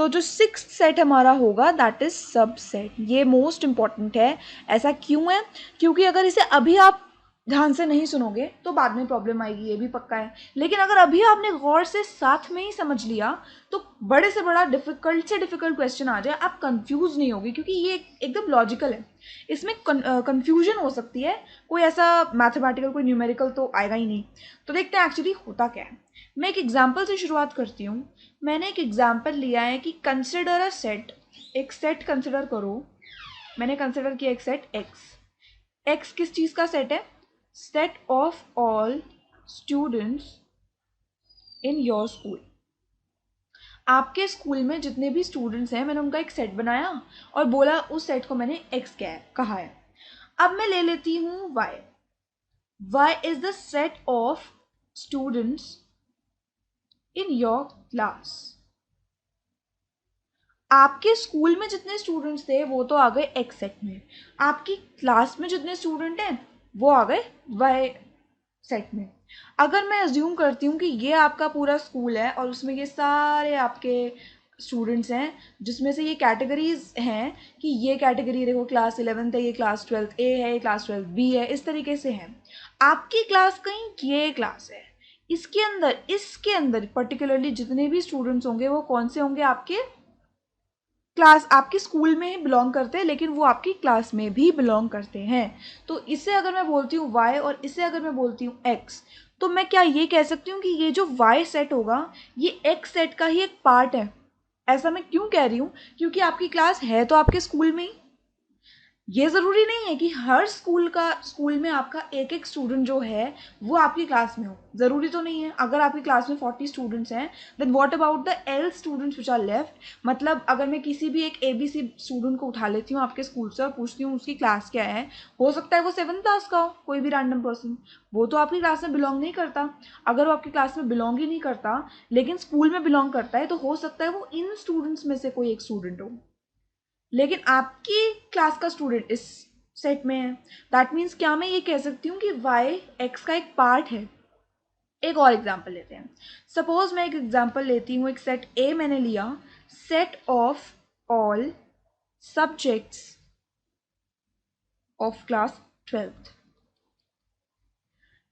तो जो sixth set हमारा होगा दैट इज सबसेट। ये मोस्ट इंपॉर्टेंट है। ऐसा क्यों है? क्योंकि अगर इसे अभी आप ध्यान से नहीं सुनोगे तो बाद में प्रॉब्लम आएगी, ये भी पक्का है। लेकिन अगर अभी आपने गौर से साथ में ही समझ लिया तो बड़े से बड़ा डिफिकल्ट से डिफिकल्ट क्वेश्चन आ जाए आप कंफ्यूज नहीं होगी, क्योंकि ये एकदम लॉजिकल है। इसमें कंफ्यूजन हो सकती है, कोई ऐसा मैथमेटिकल कोई न्यूमेरिकल तो आएगा ही नहीं। तो देखते हैं एक्चुअली होता क्या है। मैं एक एग्जाम्पल से शुरुआत करती हूँ। मैंने एक एग्जाम्पल लिया है कि कंसिडर अ सेट। एक सेट कंसिडर करो। मैंने कंसिडर किया एक सेट एक्स। एक्स किस चीज़ का सेट है? Set of all students in your school. आपके स्कूल में जितने भी स्टूडेंट्स हैं मैंने उनका एक सेट बनाया और बोला उस सेट को मैंने एक्स कहा है। अब मैं ले लेती हूँ Y. Y is the set of students in your class. आपके स्कूल में जितने स्टूडेंट्स थे वो तो आ गए एक्स सेट में। आपकी क्लास में जितने स्टूडेंट हैं वो आ गए वाई सेट में। अगर मैं अज्यूम करती हूँ कि ये आपका पूरा स्कूल है और उसमें ये सारे आपके स्टूडेंट्स हैं, जिसमें से ये कैटेगरीज हैं कि ये कैटेगरी देखो क्लास 11th है, ये क्लास 12th ए है, ये क्लास 12th बी है, इस तरीके से है। आपकी क्लास कहीं ये क्लास है। इसके अंदर पर्टिकुलरली जितने भी स्टूडेंट्स होंगे वो कौन से होंगे? आपके क्लास, आपके स्कूल में ही बिलोंग करते हैं, लेकिन वो आपकी क्लास में भी बिलोंग करते हैं। तो इसे अगर मैं बोलती हूँ y और इसे अगर मैं बोलती हूँ x, तो मैं क्या ये कह सकती हूँ कि ये जो y सेट होगा ये x सेट का ही एक पार्ट है। ऐसा मैं क्यों कह रही हूँ? क्योंकि आपकी क्लास है तो आपके स्कूल में ही। ये ज़रूरी नहीं है कि हर स्कूल में आपका एक एक स्टूडेंट जो है वो आपकी क्लास में हो, ज़रूरी तो नहीं है। अगर आपकी क्लास में 40 स्टूडेंट्स हैं then what about the all students which are left. मतलब अगर मैं किसी भी एक ABC स्टूडेंट को उठा लेती हूँ आपके स्कूल से और पूछती हूँ उसकी क्लास क्या है, हो सकता है वो 7th क्लास का हो, कोई भी रैंडम पर्सन, वो तो आपकी क्लास में बिलोंग नहीं करता। अगर वो आपकी क्लास में बिलोंग ही नहीं करता लेकिन स्कूल में बिलोंग करता है तो हो सकता है वो इन स्टूडेंट्स में से कोई एक स्टूडेंट हो, लेकिन आपकी क्लास का स्टूडेंट इस सेट में है। दैट मीन्स क्या मैं ये कह सकती हूँ कि वाई एक्स का एक पार्ट है। एक और एग्जाम्पल लेते हैं। सपोज मैं एक एग्जाम्पल लेती हूँ, एक सेट ए मैंने लिया, set of all subjects of class 12th।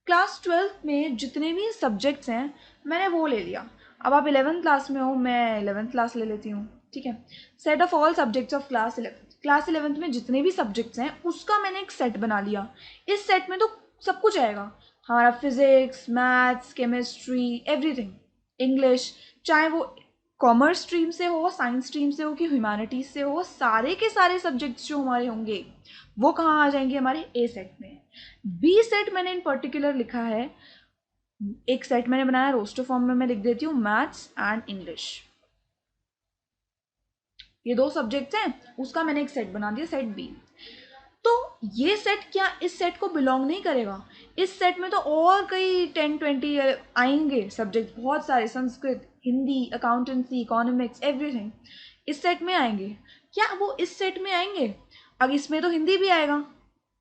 Class 12th में जितने भी सब्जेक्ट्स हैं मैंने वो ले लिया। अब आप 11th क्लास में हो, मैं 11th क्लास ले लेती हूँ, ठीक है। Set of all subjects of class 11th। Class 11th में जितने भी सब्जेक्ट्स हैं उसका मैंने एक सेट बना लिया। इस सेट में तो सब कुछ आएगा, हमारा physics, maths, chemistry, everything, English, चाहे वो कॉमर्स स्ट्रीम से हो, साइंस स्ट्रीम से हो कि ह्यूमैनिटीज से हो, सारे के सारे सब्जेक्ट्स जो हमारे होंगे वो कहाँ आ जाएंगे? हमारे ए सेट में। बी सेट मैंने इन पर्टिकुलर लिखा है, एक सेट मैंने बनाया रोस्टर फॉर्म में, मैं लिख देती हूँ मैथ्स एंड इंग्लिश। ये दो सब्जेक्ट्स हैं, उसका मैंने एक सेट बना दिया, सेट बी। तो ये सेट क्या इस सेट को बिलोंग नहीं करेगा? इस सेट में तो और कई 10-20 आएंगे सब्जेक्ट, बहुत सारे, Sanskrit, Hindi, accountancy, economics, everything इस सेट में आएंगे। क्या वो इस सेट में आएंगे? अब इसमें तो हिंदी भी आएगा,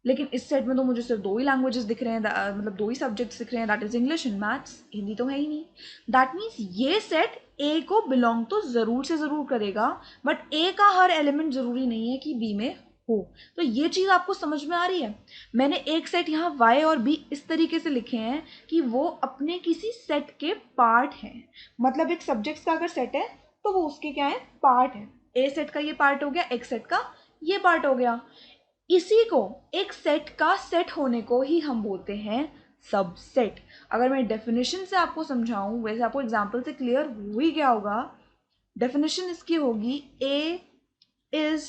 लेकिन इस सेट में तो मुझे सिर्फ दो ही लैंग्वेजेस दिख रहे हैं, मतलब दो ही सब्जेक्ट्स दिख रहे हैं, that is English and maths. Hindi तो है ही नहीं। दैट मीन्स ये सेट ए को बिलोंग तो जरूर से जरूर करेगा, बट ए का हर एलिमेंट जरूरी नहीं है कि बी में हो। तो ये चीज आपको समझ में आ रही है? मैंने एक सेट यहाँ वाई और बी इस तरीके से लिखे हैं कि वो अपने किसी सेट के पार्ट हैं। मतलब एक सब्जेक्ट्स का अगर सेट है तो वो उसके क्या है? पार्ट है। ए सेट का ये पार्ट हो गया, एक सेट का ये पार्ट हो गया। इसी को, एक सेट का सेट होने को ही हम बोलते हैं सबसेट। अगर मैं डेफिनेशन से आपको समझाऊं, वैसे आपको एग्जांपल से क्लियर हो ही गया होगा। डेफिनेशन इसकी होगी A is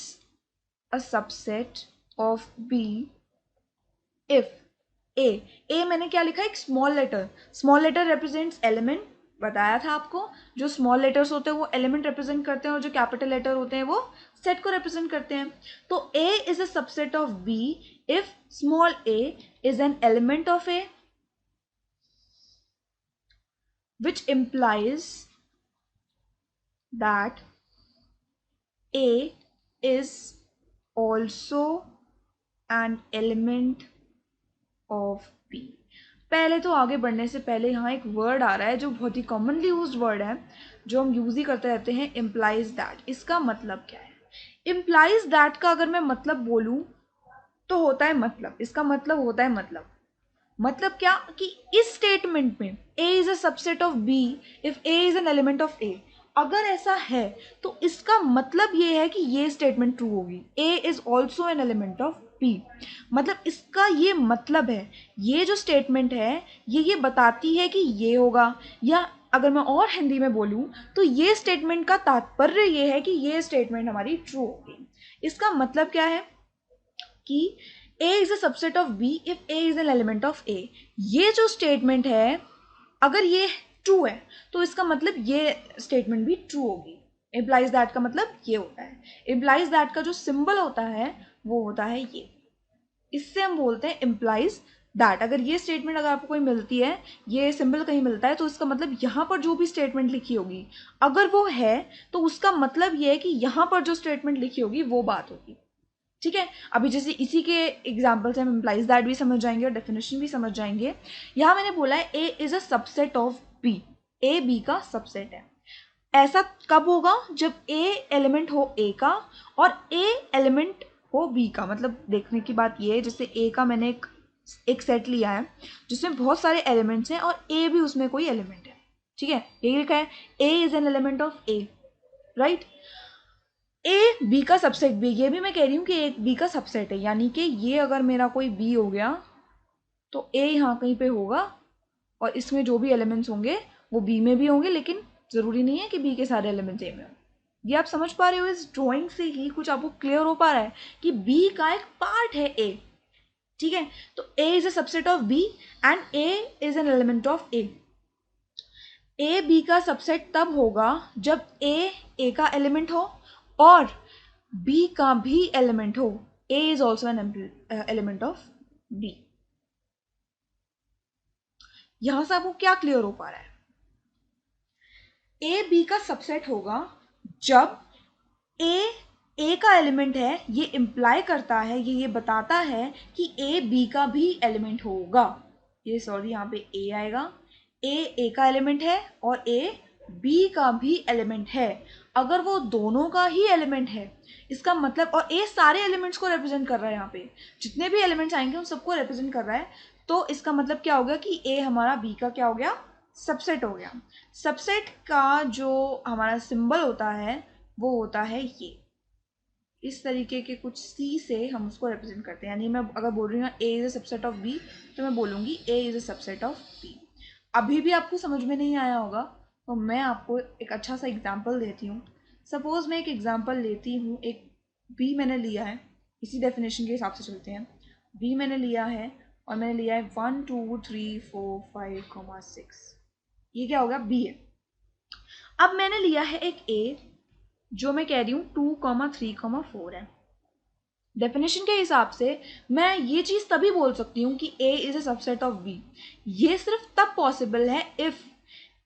a subset of B if A. A मैंने क्या लिखा है? एक small letter. Small letter represents element, बताया था आपको। जो स्मॉल लेटर्स होते हैं वो एलिमेंट रिप्रेजेंट करते हैं और जो कैपिटल लेटर होते हैं वो सेट को रिप्रेजेंट करते हैं। तो A is a subset of B if small a is an element of A, which implies that A is also an element of B। पहले तो आगे बढ़ने से पहले यहाँ एक वर्ड आ रहा है जो बहुत ही कॉमनली यूज्ड वर्ड है, जो हम यूज ही करते रहते हैं, इम्प्लाइज दैट। इसका मतलब क्या है? इम्प्लाइज दैट का अगर मैं मतलब बोलूँ तो होता है मतलब, इसका मतलब होता है मतलब क्या कि इस स्टेटमेंट में A is a subset of B if A is an element of A, अगर ऐसा है तो इसका मतलब ये है कि ये स्टेटमेंट ट्रू होगी। A is also an element of B, मतलब इसका ये मतलब है, ये जो स्टेटमेंट है ये बताती है कि ये होगा, या अगर मैं और हिंदी में बोलूँ तो ये स्टेटमेंट का तात्पर्य ये है कि ये स्टेटमेंट हमारी ट्रू होगी। इसका मतलब क्या है कि A is a subset of B if A is an element of A। ये जो स्टेटमेंट है अगर ये ट्रू है तो इसका मतलब ये स्टेटमेंट भी ट्रू होगी। इम्प्लाइज दैट का मतलब ये होता है। इम्प्लाइज दैट का जो सिंबल होता है वो होता है ये, इससे हम बोलते हैं इम्प्लाइज दैट। अगर ये स्टेटमेंट अगर आपको कोई मिलती है, ये सिंबल कहीं मिलता है, तो इसका मतलब यहाँ पर जो भी स्टेटमेंट लिखी होगी अगर वो है तो उसका मतलब ये है कि यहाँ पर जो स्टेटमेंट लिखी होगी वो बात होगी। ठीक है, अभी जैसे इसी के एग्जाम्पल से हम इम्प्लाइज दैट भी समझ जाएंगे और डेफिनेशन भी समझ जाएंगे। यहाँ मैंने बोला है ए is a subset of B, A B का सबसेट है। ऐसा कब होगा? जब ए एलिमेंट हो ए का और ए एलिमेंट हो बी का। मतलब देखने की बात ये है, जैसे ए का मैंने एक सेट लिया है जिसमें बहुत सारे एलिमेंट्स हैं और ए भी उसमें कोई एलिमेंट है। ठीक है, यही लिखा है ए is an element of A, right. A B का सबसेट भी, ये भी मैं कह रही हूँ कि एक बी का सबसेट है, यानी कि ये अगर मेरा कोई बी हो गया तो ए यहाँ कहीं पे होगा और इसमें जो भी एलिमेंट्स होंगे वो बी में भी होंगे, लेकिन ज़रूरी नहीं है कि बी के सारे एलिमेंट्स ए में हों। ये आप समझ पा रहे हो? इस ड्राइंग से ही कुछ आपको क्लियर हो पा रहा है कि बी का एक पार्ट है ए। ठीक है, तो A is a subset of B and a is an element of A. A B का सबसेट तब होगा जब ए का एलिमेंट हो और बी का भी एलिमेंट हो। A is also an element of B. यहां से आपको क्या क्लियर हो पा रहा है? ए बी का सबसेट होगा जब ए का एलिमेंट है, ये इंप्लाई करता है, ये बताता है कि ए बी का भी एलिमेंट होगा। ये सॉरी यहाँ पे ए आएगा, ए का एलिमेंट है और ए बी का भी एलिमेंट है। अगर वो दोनों का ही एलिमेंट है इसका मतलब, और ए सारे एलिमेंट्स को रिप्रेजेंट कर रहा है, यहाँ पे जितने भी एलिमेंट्स आएंगे उन सबको रिप्रेजेंट कर रहा है, तो इसका मतलब क्या हो गया कि ए हमारा बी का क्या हो गया? सबसेट हो गया। सबसेट का जो हमारा सिंबल होता है वो होता है ये, इस तरीके के कुछ सी से हम उसको रिप्रेजेंट करते हैं। यानी मैं अगर बोल रही हूँ ए is a subset of B तो मैं बोलूँगी A is a subset of B. अभी भी आपको समझ में नहीं आया होगा तो मैं आपको एक अच्छा सा एग्जाम्पल देती हूँ। सपोज मैं एक एग्जाम्पल लेती हूँ, एक बी मैंने लिया है, इसी डेफिनेशन के हिसाब से चलते हैं। बी मैंने लिया है और मैंने लिया है 1 2 3 4 5 6, ये क्या होगा? बी है। अब मैंने लिया है एक ए जो मैं कह रही हूँ 2 3 4 है। डेफिनेशन के हिसाब से मैं ये चीज तभी बोल सकती हूँ कि ए is a subset of B. ये सिर्फ तब पॉसिबल है if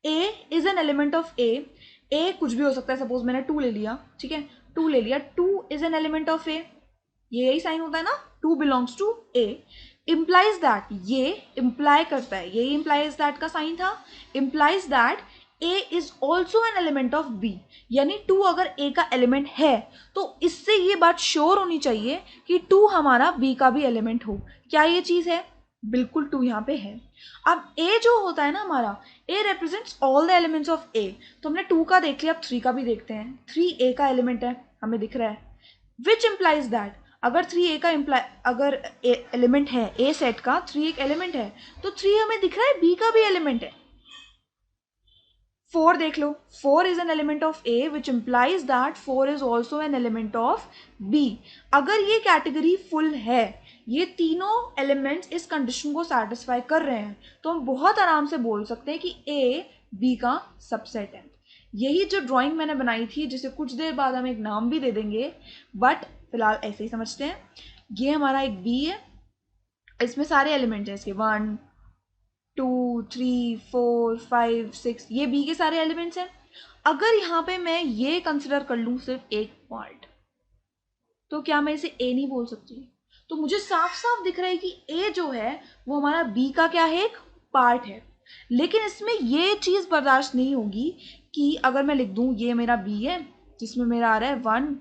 A is an element of A. A कुछ भी हो सकता है, सपोज मैंने 2 ले लिया, ठीक है, 2 ले लिया, 2 is an element of A, ये यही साइन होता है ना, 2 belongs to A. Implies that, ये इम्प्लाई करता है, यही इम्प्लाइज दैट का साइन था। Implies that A is also an element of B, यानी 2 अगर ए का एलिमेंट है तो इससे ये बात श्योर होनी चाहिए कि 2 हमारा बी का भी एलिमेंट हो। क्या ये चीज है? बिल्कुल 2 यहाँ पे है। अब ए जो होता है ना हमारा, A represents all the elements of A, तो हमने 2 का देख लिया, अब 3 का भी देखते हैं। 3 ए का एलिमेंट है, हमें दिख रहा है, विच इम्प्लाइज दैट अगर 3 ए का अगर एलिमेंट है, ए सेट का 3 एक एलिमेंट है तो 3 हमें दिख रहा है बी का भी एलिमेंट है। 4 देख लो, 4 is an element of A which implies that 4 is also an element of B. अगर ये कैटेगरी फुल है, ये तीनों एलिमेंट्स इस कंडीशन को सेटिस्फाई कर रहे हैं, तो हम बहुत आराम से बोल सकते हैं कि ए बी का सबसेट है। यही जो ड्राइंग मैंने बनाई थी, जिसे कुछ देर बाद हम एक नाम भी दे देंगे, बट फिलहाल ऐसे ही समझते हैं। ये हमारा एक बी है, इसमें सारे एलिमेंट्स हैं इसके 1 2 3 4 5 6, ये बी के सारे एलिमेंट्स हैं। अगर यहाँ पे मैं ये कंसिडर कर लूँ सिर्फ एक पार्ट, तो क्या मैं इसे ए नहीं बोल सकती? तो मुझे साफ साफ दिख रहा है कि ए जो है वो हमारा बी का क्या है? एक पार्ट है, लेकिन इसमें ये चीज़ बर्दाश्त नहीं होगी कि अगर मैं लिख दूँ ये मेरा बी है जिसमें मेरा आ रहा है 1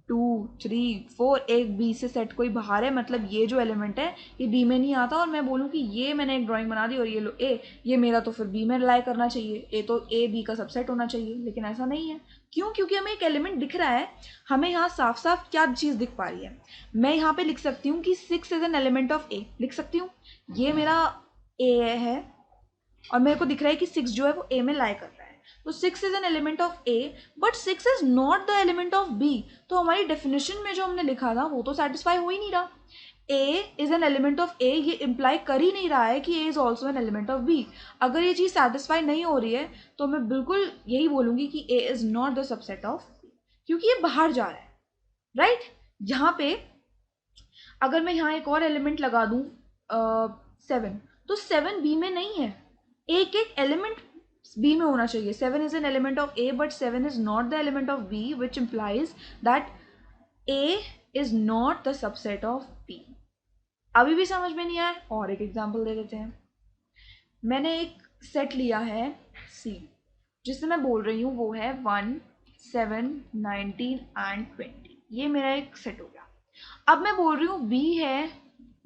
2 3 4, एक बी से सेट कोई बाहर है, मतलब ये जो एलिमेंट है ये बी में नहीं आता, और मैं बोलूँ कि ये मैंने एक ड्राइंग बना दी और ये लो ए, ये मेरा तो फिर बी में लाई करना चाहिए, ए तो ए बी का सबसेट होना चाहिए, लेकिन ऐसा नहीं है। क्यों? क्योंकि हमें एक एलिमेंट दिख रहा है, हमें यहाँ साफ साफ क्या चीज़ दिख पा रही है। मैं यहाँ पे लिख सकती हूँ कि 6 इज एन एलिमेंट ऑफ ए, लिख सकती हूँ, ये मेरा ए है और मेरे को दिख रहा है कि 6 जो है वो ए में लाई कर रहा है, तो 6 is an element of A, but 6 is not the element of B. तो हमारी डेफिनेशन में जो हमने लिखा था वो तो सेटिस्फाई हो ही नहीं रहा। A is an element of A, ये इम्प्लाई कर ही नहीं रहा है कि ए is also an element of B. अगर ये चीज़ सेटिस्फाई नहीं हो रही है तो मैं बिल्कुल यही बोलूँगी कि ए is not the subset of B, क्योंकि ये बाहर जा रहा है, राइट। यहाँ पे अगर मैं यहाँ एक और एलिमेंट लगा दूँ 7, तो 7 बी में नहीं है, एक एक एलिमेंट बी में होना चाहिए। 7 is an element of A but 7 is not the element of B, which implies that A is not the subset of B. अभी भी समझ में नहीं आया? और एक एग्जांपल दे देते हैं। मैंने एक सेट लिया है सी, जिससे मैं बोल रही हूँ वो है 1 7 19 एंड 20, ये मेरा एक सेट हो गया। अब मैं बोल रही हूँ बी है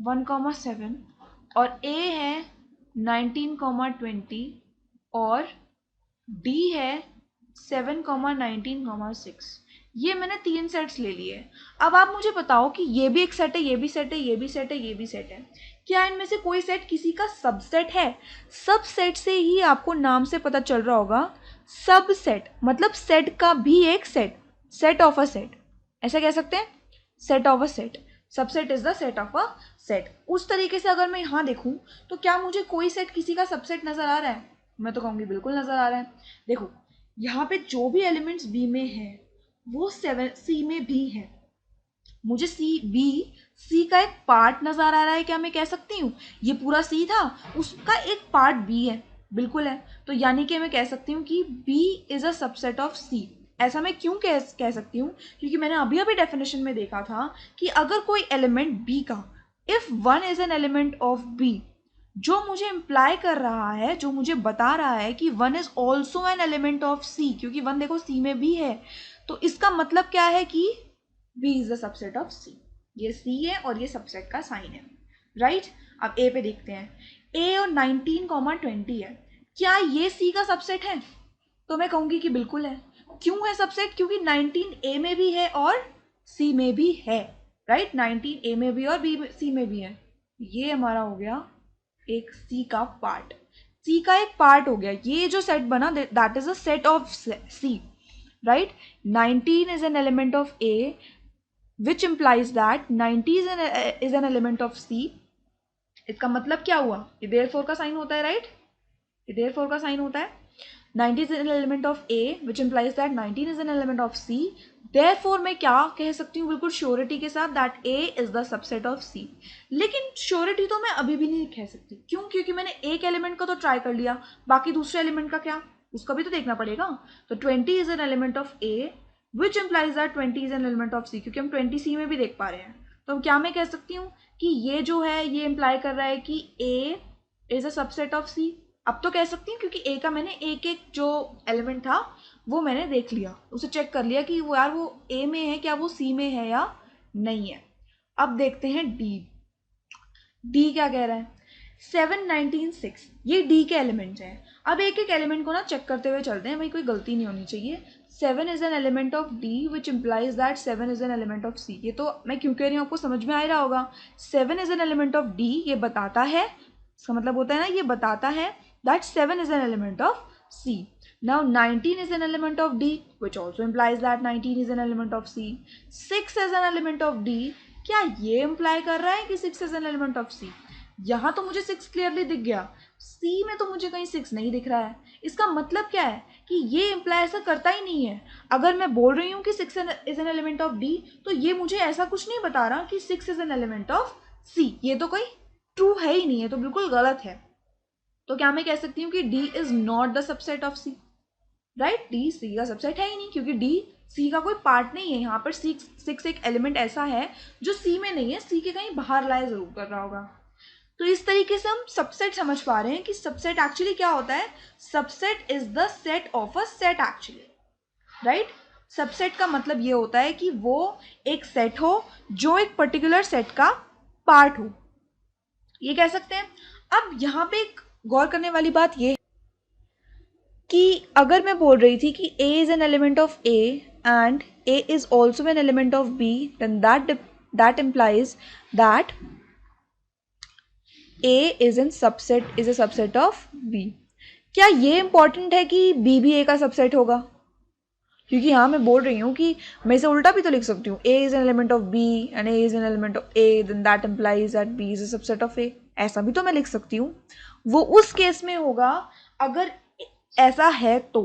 1,7 और ए है 19,20 और डी है 7,19,6। ये मैंने 3 सेट्स ले लिए। अब आप मुझे बताओ कि ये भी एक सेट है, ये भी सेट है, ये भी सेट है, ये भी सेट है, क्या इनमें से कोई सेट किसी का सबसेट है? सबसेट से ही आपको नाम से पता चल रहा होगा, सबसेट मतलब सेट का भी एक set, set of a set, ऐसा कह सकते हैं, set of a set. Subset is the set of a set. उस तरीके से अगर मैं यहाँ देखूँ तो क्या मुझे कोई सेट किसी का सबसेट नजर आ रहा है? मैं तो कहूँगी बिल्कुल नजर आ रहा है। देखो यहाँ पे जो भी एलिमेंट्स बी में है वो 7 सी में भी है। मुझे सी का एक पार्ट नजर आ रहा है, क्या मैं कह सकती हूँ ये पूरा सी था, उसका एक पार्ट बी है, बिल्कुल है। तो यानी कि मैं कह सकती हूँ कि B is a subset of C. ऐसा मैं क्यों कह सकती हूँ? क्योंकि मैंने अभी अभी डेफिनेशन में देखा था कि अगर कोई एलिमेंट बी का, if 1 is an element of B, जो मुझे इम्प्लाई कर रहा है, जो मुझे बता रहा है कि 1 is also an element of C, क्योंकि 1 देखो सी में भी है, तो इसका मतलब क्या है कि B is the subset of C। ये C है और ये सबसेट का साइन है, राइट। अब A पे देखते हैं, A और 19,20 है, क्या ये C का सबसेट है? तो मैं कहूँगी कि बिल्कुल है। क्यों है सबसेट? क्योंकि 19 A में भी है और C में भी है, राइट। 19 A में भी और C में भी है। ये हमारा हो गया एक C का पार्ट, C का एक पार्ट हो गया। ये जो सेट बना that is a set of C, right? 19 is an element of A, which implies that 90 is an element of C. इसका मतलब क्या हुआ? ये therefore का साइन होता है, राइट? ये therefore का साइन होता है। 90 is an element of A, which implies that 19 is an element of C. Therefore मैं क्या कह सकती हूँ बिल्कुल श्योरिटी के साथ, that A is the subset of C. लेकिन श्योरिटी तो मैं अभी भी नहीं कह सकती। क्यों? क्योंकि मैंने एक एलिमेंट का तो ट्राई कर लिया, बाकी दूसरे एलिमेंट का क्या, उसका भी तो देखना पड़ेगा। तो 20 is an element of A, which implies that 20 is an element of C, क्योंकि हम 20 C में भी देख पा रहे हैं। तो क्या मैं कह सकती हूँ कि ये जो है ये इम्प्लाई कर रहा है कि A is a subset of C। अब तो कह सकती हूँ क्योंकि ए का मैंने एक एक जो एलिमेंट था वो मैंने देख लिया, उसे चेक कर लिया कि वो यार वो ए में है, क्या वो सी में है या नहीं है। अब देखते हैं डी क्या कह रहा है। 7 19 6 ये डी के एलिमेंट हैं। अब एक एक एलिमेंट को ना चेक करते हुए चलते हैं भाई, कोई गलती नहीं होनी चाहिए। 7 is an element of D which implies that 7 is an element of C. ये तो मैं क्यों कह रही हूँ आपको समझ में आ रहा होगा। 7 is an element of D, ये बताता है, इसका मतलब होता है ना ये बताता है that 7 is an element of C. Now 19 is an element of D, which also implies that 19 is an element of C. 6 is an element of D, क्या ये इम्प्लाई कर रहा है कि 6 is an element of C? यहाँ तो मुझे 6 clearly दिख गया, C में तो मुझे कहीं 6 नहीं दिख रहा है। इसका मतलब क्या है कि ये इम्प्लाई ऐसा करता ही नहीं है। अगर मैं बोल रही हूँ कि 6 is an element of D, तो ये मुझे ऐसा कुछ नहीं बता रहा कि 6 is an element of C। ये तो कोई ट्रू है ही नहीं है, तो बिल्कुल गलत है। तो क्या मैं कह सकती हूँ कि D is not the subset of C, right. D C का सबसेट है ही नहीं, क्योंकि D C का कोई पार्ट नहीं है। यहाँ पर 6 एक एलिमेंट ऐसा है जो C में नहीं है, C के कहीं बाहर लाए जरूर कर रहा होगा। तो इस तरीके से हम सबसेट समझ पा रहे हैं कि सबसेट एक्चुअली क्या होता है. Subset is the set of a set actually, right. Subset का मतलब ये होता है कि वो एक सेट हो जो एक पर्टिकुलर सेट का पार्ट हो, ये कह सकते हैं. अब यहाँ पे एक गौर करने वाली बात ये कि अगर मैं बोल रही थी कि A is an element of A and A is also an element of B, then that implies that A is a subset of B. क्या ये इंपॉर्टेंट है कि B भी A का सबसेट होगा? क्योंकि यहाँ मैं बोल रही हूँ कि मैं इसे उल्टा भी तो लिख सकती हूँ, A is an element of B and A is an element of A, then that implies that B is a subset of A. ऐसा भी तो मैं लिख सकती हूँ. वो उस केस में होगा अगर ऐसा है तो.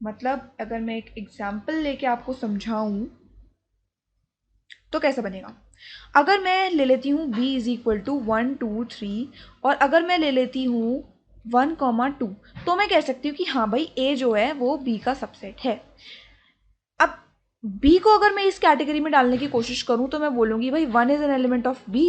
मतलब अगर मैं एक एग्जाम्पल लेके आपको समझाऊं तो कैसा बनेगा. अगर मैं ले लेती हूँ b इज इक्वल टू 1 2 3 और अगर मैं ले लेती हूँ 1,2, तो मैं कह सकती हूँ कि हाँ भाई a जो है वो b का सबसेट है. अब b को अगर मैं इस कैटेगरी में डालने की कोशिश करूँ तो मैं बोलूँगी भाई 1 is an element of b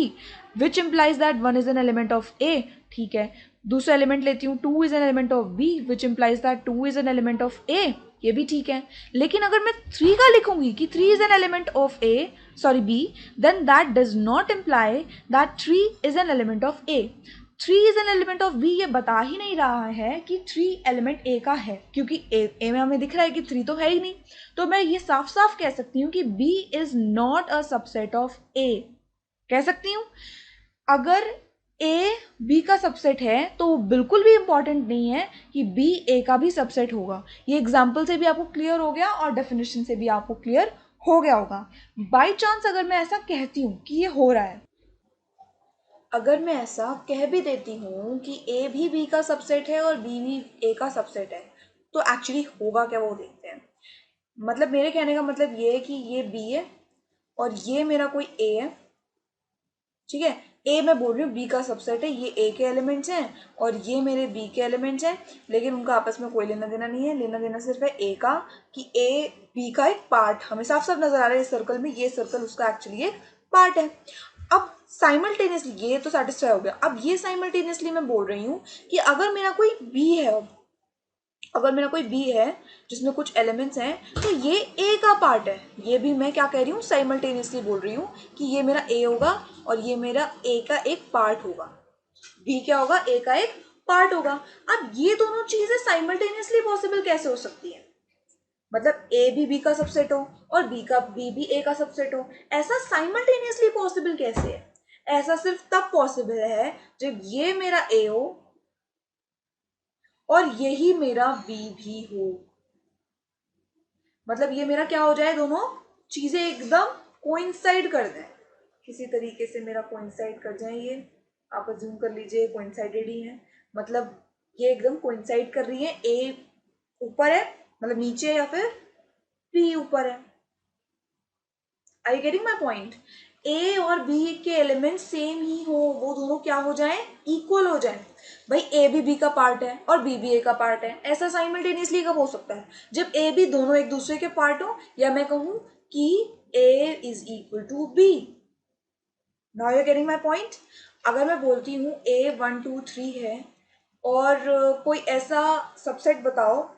which implies that 1 is an element of a. ठीक है, दूसरा एलिमेंट लेती हूँ 2 is an element of b which implies that 2 is an element of a. ये भी ठीक है. लेकिन अगर मैं 3 का लिखूंगी कि 3 is an element of b, then that does not imply that 3 is an element of a. 3 is an element of b ये बता ही नहीं रहा है कि 3 एलिमेंट a का है, क्योंकि a में हमें दिख रहा है कि 3 तो है ही नहीं. तो मैं ये साफ साफ कह सकती हूँ कि b is not a subset of a. कह सकती हूँ. अगर a b का सबसेट है तो बिल्कुल भी इंपॉर्टेंट नहीं है कि b a का भी सबसेट होगा. ये एग्जाम्पल से भी आपको क्लियर हो गया और डेफिनेशन से भी आपको क्लियर हो गया होगा. बाय चांस अगर मैं ऐसा कहती हूँ कि ये हो रहा है, अगर मैं ऐसा कह भी देती हूँ कि a भी b का सबसेट है और b भी a का सबसेट है, तो एक्चुअली होगा क्या वो देखते हैं. मतलब मेरे कहने का मतलब ये है कि ये b है और ये मेरा कोई a है. ठीक है, a मैं बोल रही हूँ b का सबसेट है, ये a के एलिमेंट्स हैं और ये मेरे b के एलिमेंट्स हैं, लेकिन उनका आपस में कोई लेना देना नहीं है. लेना देना सिर्फ है a का कि a b का एक पार्ट हमें साफ साफ नजर आ रहा है इस सर्कल में, ये सर्कल उसका एक्चुअली एक पार्ट है. अब साइमल्टेनियसली ये तो सेटिस्फाई हो गया. अब ये साइमल्टेनियसली मैं बोल रही हूँ कि अगर मेरा कोई b है, अगर मेरा कोई b है जिसमें कुछ एलिमेंट्स हैं, तो ये a का पार्ट है. ये भी मैं क्या कह रही हूँ, साइमल्टेनियसली बोल रही हूँ कि ये मेरा a होगा और ये मेरा a का एक पार्ट होगा. b क्या होगा, a का एक पार्ट होगा. अब ये दोनों चीजें साइमल्टेनियसली पॉसिबल कैसे हो सकती है. मतलब a भी b का सबसेट हो और b भी a का सबसेट हो, ऐसा साइमल्टेनियसली पॉसिबल कैसे है. ऐसा सिर्फ तब पॉसिबल है जब ये मेरा a हो और यही मेरा b भी हो. मतलब ये मेरा क्या हो जाए, दोनों चीजें एकदम कोइंसाइड कर दें, किसी तरीके से मेरा कोइंसाइड कर जाए. ये आप अज्यूम कर लीजिए कोइंसाइडेड ही है. मतलब ये एकदम कोइंसाइड कर रही है, a ऊपर है मतलब नीचे है या फिर b ऊपर है. Are you getting my point. a और b के एलिमेंट सेम ही हो, वो दोनों क्या हो जाए, इक्वल हो जाए. भाई a भी b का पार्ट है और b भी a का पार्ट है. ऐसा साइमल्टेनियसली कब हो सकता है, जब a b दोनों एक दूसरे के पार्ट हो, या मैं कहूं कि a is equal to b. Now you getting my point. अगर मैं बोलती हूँ a 1 2 3 है और कोई ऐसा सबसेट बताओ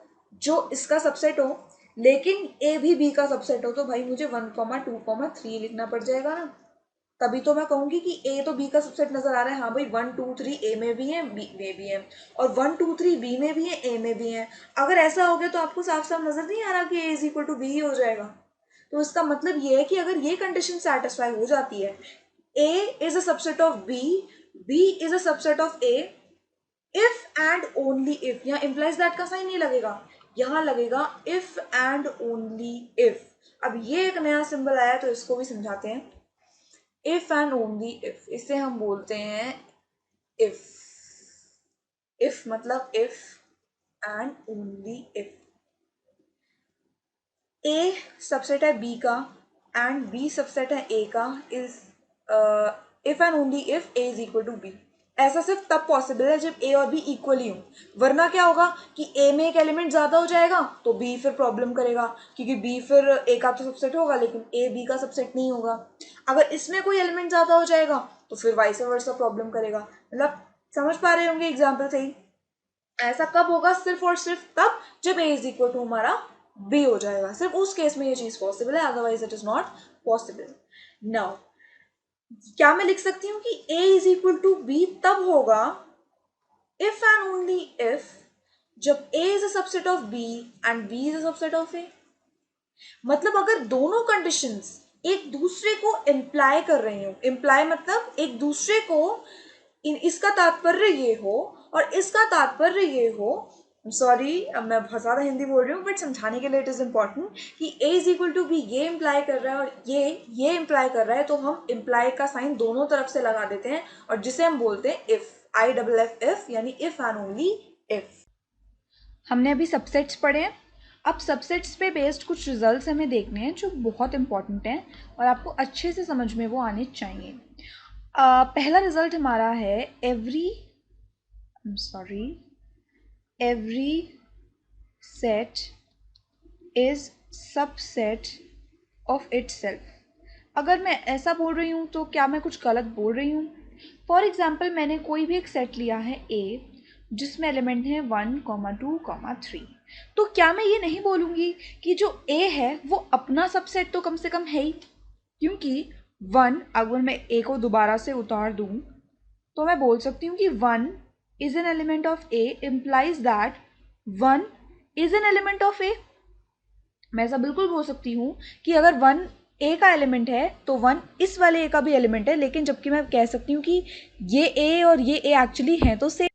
जो इसका सबसेट हो लेकिन a भी b का सबसेट हो, तो भाई मुझे 1 2 3 लिखना पड़ जाएगा ना. तभी तो मैं कहूंगी कि a तो b का सबसेट नजर आ रहा है. हाँ भाई 1 2 3 a में भी है b में भी है और 1 2 3 b में भी है a में भी है. अगर ऐसा हो गया तो आपको साफ साफ नजर नहीं आ रहा कि a is equal to b ही हो जाएगा. तो इसका मतलब ये है कि अगर ये कंडीशन सेटिस्फाई हो जाती है, a is a subset of b, b is a subset of a, if and only if. यहाँ इम्प्लाइज दैट का साइन नहीं लगेगा, यहाँ लगेगा इफ एंड ओनली इफ. अब ये एक नया सिंबल आया तो इसको भी समझाते हैं. इफ एंड ओनली इफ, इसे हम बोलते हैं इफ. इफ मतलब if and only if. A subset है बी का एंड बी सबसेट है ए का, is if and only if A is equal to B. ऐसा सिर्फ तब पॉसिबल है जब ए और बी इक्वल ही हो. वरना क्या होगा कि ए में एक एलिमेंट ज्यादा हो जाएगा तो बी फिर प्रॉब्लम करेगा, क्योंकि बी फिर ए का तो सबसेट होगा लेकिन ए बी का सबसेट नहीं होगा. अगर इसमें कोई एलिमेंट ज्यादा हो जाएगा तो फिर वाइस वर्सा प्रॉब्लम करेगा। मतलब समझ पा रहे होंगे एग्जाम्पल से ही। ऐसा कब होगा? सिर्फ और सिर्फ तब जब a इज इक्वल टू हमारा b हो जाएगा, सिर्फ उस केस में ये चीज पॉसिबल है, otherwise it is not possible. Now क्या मैं लिख सकती हूँ कि a is equal to b तब होगा if and only if जब a is a subset of b and b is a subset of a। मतलब अगर दोनों कंडीशंस एक दूसरे को इम्प्लाई कर रही हो, इम्प्लाई मतलब एक दूसरे को, इसका तात्पर्य ये हो और इसका तात्पर्य ये हो, सॉरी मैं बहुत ज़्यादा हिंदी बोल रही हूँ बट समझाने के लिए इट इज़ इम्पॉर्टेंट कि a is equal to B ये इम्प्लाई कर रहा है और ये इम्प्लाई कर रहा है, तो हम इम्प्लाई का साइन दोनों तरफ से लगा देते हैं और जिसे हम बोलते हैं इफ, IFF, यानी इफ एंड ओनली इफ। हमने अभी सबसेट्स पढ़े हैं, अब सबसेट्स पे बेस्ड कुछ रिजल्ट्स हमें देखने हैं जो बहुत इंपॉर्टेंट हैं और आपको अच्छे से समझ में वो आने चाहिए। पहला रिजल्ट हमारा है every set is subset of itself. अगर मैं ऐसा बोल रही हूँ तो क्या मैं कुछ गलत बोल रही हूँ? फॉर एग्जाम्पल मैंने कोई भी एक सेट लिया है A जिसमें एलिमेंट है 1, 2, 3, तो क्या मैं ये नहीं बोलूँगी कि जो A है वो अपना सबसेट तो कम से कम है ही, क्योंकि 1 अगर मैं A को दोबारा से उतार दूँ तो मैं बोल सकती हूँ कि 1 is an element of A implies that 1 is an element of A। मैं ऐसा बिल्कुल बोल सकती हूँ कि अगर 1 A का एलिमेंट है तो 1 इस वाले A का भी एलिमेंट है, लेकिन जबकि मैं कह सकती हूँ कि ये A और ये A एक्चुअली हैं तो सेम।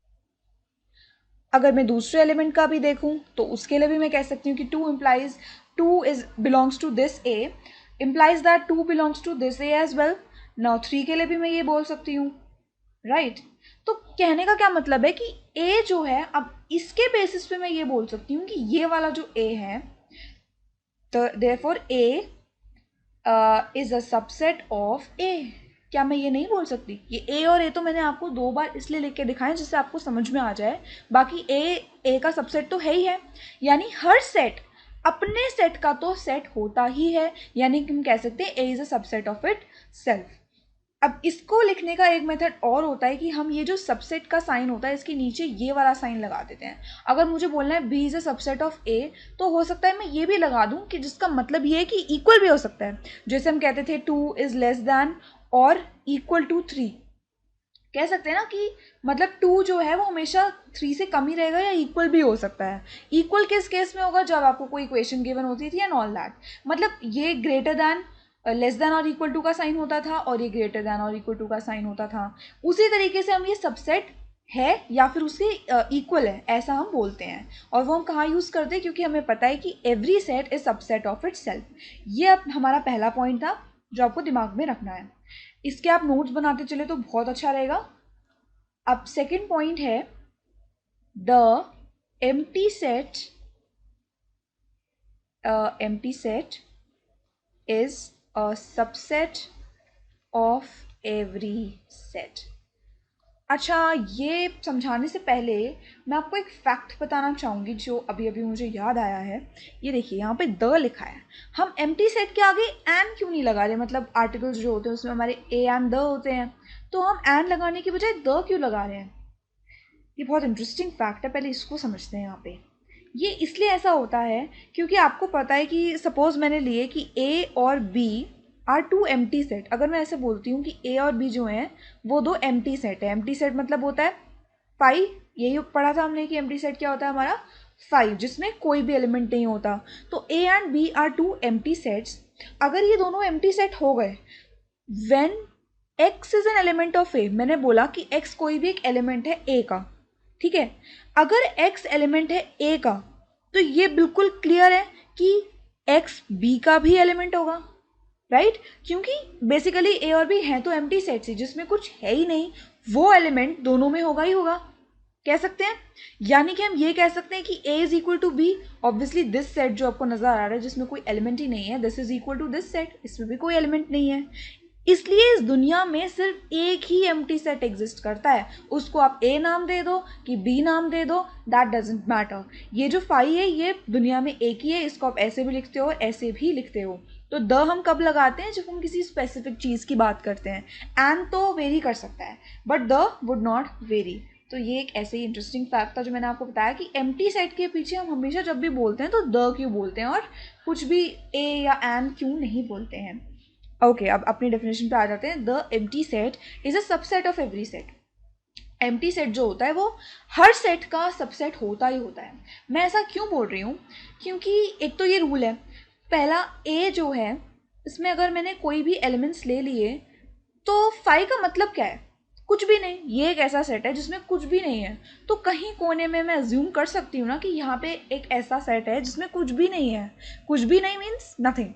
अगर मैं दूसरे एलिमेंट का भी देखूँ तो उसके लिए भी मैं कह सकती हूँ कि 2 belongs to this A implies that 2 belongs to this A as well. Now 3 के लिए भी मैं ये बोल सकती हूँ, राइट। तो कहने का क्या मतलब है कि A जो है, अब इसके बेसिस पे मैं ये बोल सकती हूँ कि ये वाला जो A है, तो therefore A is a subset of A। क्या मैं ये नहीं बोल सकती? ये A और A तो मैंने आपको 2 बार इसलिए लिख के दिखाए जिससे आपको समझ में आ जाए, बाकी A का सबसेट तो है ही है, यानी हर सेट अपने सेट का तो सेट होता ही है, यानी कि हम कह सकते हैं A is a subset of it self. अब इसको लिखने का एक मेथड और होता है कि हम ये जो सबसेट का साइन होता है इसके नीचे ये वाला साइन लगा देते हैं। अगर मुझे बोलना है B is a subset of A, तो हो सकता है मैं ये भी लगा दूं कि जिसका मतलब ये है कि इक्वल भी हो सकता है, जैसे हम कहते थे 2 इज लेस दैन और इक्वल टू 3। कह सकते हैं ना कि मतलब 2 जो है वो हमेशा 3 से कम ही रहेगा या इक्वल भी हो सकता है। इक्वल किस केस में होगा? जब आपको कोई इक्वेशन गिवन होती थी एंड ऑल दैट, मतलब ये ग्रेटर दैन लेस देन और इक्वल टू का साइन होता था और ये ग्रेटर देन और इक्वल टू का साइन होता था। उसी तरीके से हम ये सबसेट है या फिर उसके इक्वल है ऐसा हम बोलते हैं, और वो हम कहाँ यूज़ करते हैं? क्योंकि हमें पता है कि every set is subset of it self. ये अब हमारा पहला पॉइंट था जो आपको दिमाग में रखना है। इसके आप नोट्स बनाते चले तो बहुत अच्छा रहेगा। अब सेकेंड पॉइंट है the empty set is a subset of every set। अच्छा, ये समझाने से पहले मैं आपको एक फैक्ट बताना चाहूँगी जो अभी अभी मुझे याद आया है। ये देखिए यहाँ पे द लिखा है, हम एम्प्टी सेट के आगे एन क्यों नहीं लगा रहे? मतलब आर्टिकल्स जो होते हैं उसमें हमारे ए एंड द होते हैं, तो हम एन लगाने के बजाय द क्यों लगा रहे हैं? ये बहुत इंटरेस्टिंग फैक्ट है, पहले इसको समझते हैं। यहाँ पे ये इसलिए ऐसा होता है क्योंकि आपको पता है कि सपोज मैंने लिए कि A और B आर 2 एम्प्टी सेट। अगर मैं ऐसे बोलती हूँ कि A और B जो हैं वो 2 एम्प्टी सेट है। एम्प्टी सेट मतलब होता है 5, यही पढ़ा था हमने कि एम्प्टी सेट क्या होता है हमारा 5, जिसमें कोई भी एलिमेंट नहीं होता। तो A and B are 2 empty sets. अगर ये दोनों एम्प्टी सेट हो गए when X is an element of A, मैंने बोला कि X कोई भी एक एलिमेंट है A का, ठीक है। अगर X एलिमेंट है A का तो ये बिल्कुल क्लियर है कि X B का भी एलिमेंट होगा, राइट। क्योंकि बेसिकली A और B हैं तो एम्प्टी सेट्स ही, जिसमें कुछ है ही नहीं, वो एलिमेंट दोनों में होगा ही होगा, कह सकते हैं। यानी कि हम ये कह सकते हैं कि A is equal to B, obviously this set जो आपको नजर आ रहा है जिसमें कोई एलिमेंट ही नहीं है, this is equal to this set, इसमें भी कोई एलिमेंट नहीं है। इसलिए इस दुनिया में सिर्फ एक ही एम्प्टी सेट एग्जिस्ट करता है, उसको आप A नाम दे दो कि B नाम दे दो, दैट डजेंट मैटर। ये जो 5 है ये दुनिया में एक ही है, इसको आप ऐसे भी लिखते हो ऐसे भी लिखते हो। तो द हम कब लगाते हैं? जब हम किसी स्पेसिफिक चीज़ की बात करते हैं. एंड तो वेरी कर सकता है but the wood not very. तो ये एक ऐसे ही इंटरेस्टिंग फैक्ट था जो मैंने आपको बताया कि एम्प्टी सेट के पीछे हम हमेशा जब भी बोलते हैं तो द क्यों बोलते हैं और कुछ भी ए या एंड क्यों नहीं बोलते हैं. ओके, अब अपनी डेफिनेशन पे आ जाते हैं. The empty set is a subset of every set. Empty set जो होता है वो हर सेट का सबसेट होता ही होता है. मैं ऐसा क्यों बोल रही हूँ? क्योंकि एक तो ये रूल है. पहला, ए जो है इसमें अगर मैंने कोई भी एलिमेंट्स ले लिए तो फाइव का मतलब क्या है? कुछ भी नहीं. ये एक ऐसा सेट है जिसमें कुछ भी नहीं है. तो कहीं कोने में मैं अज्यूम कर सकती हूँ ना कि यहाँ पे एक ऐसा सेट है जिसमें कुछ भी नहीं है. कुछ भी नहीं मीन्स नथिंग,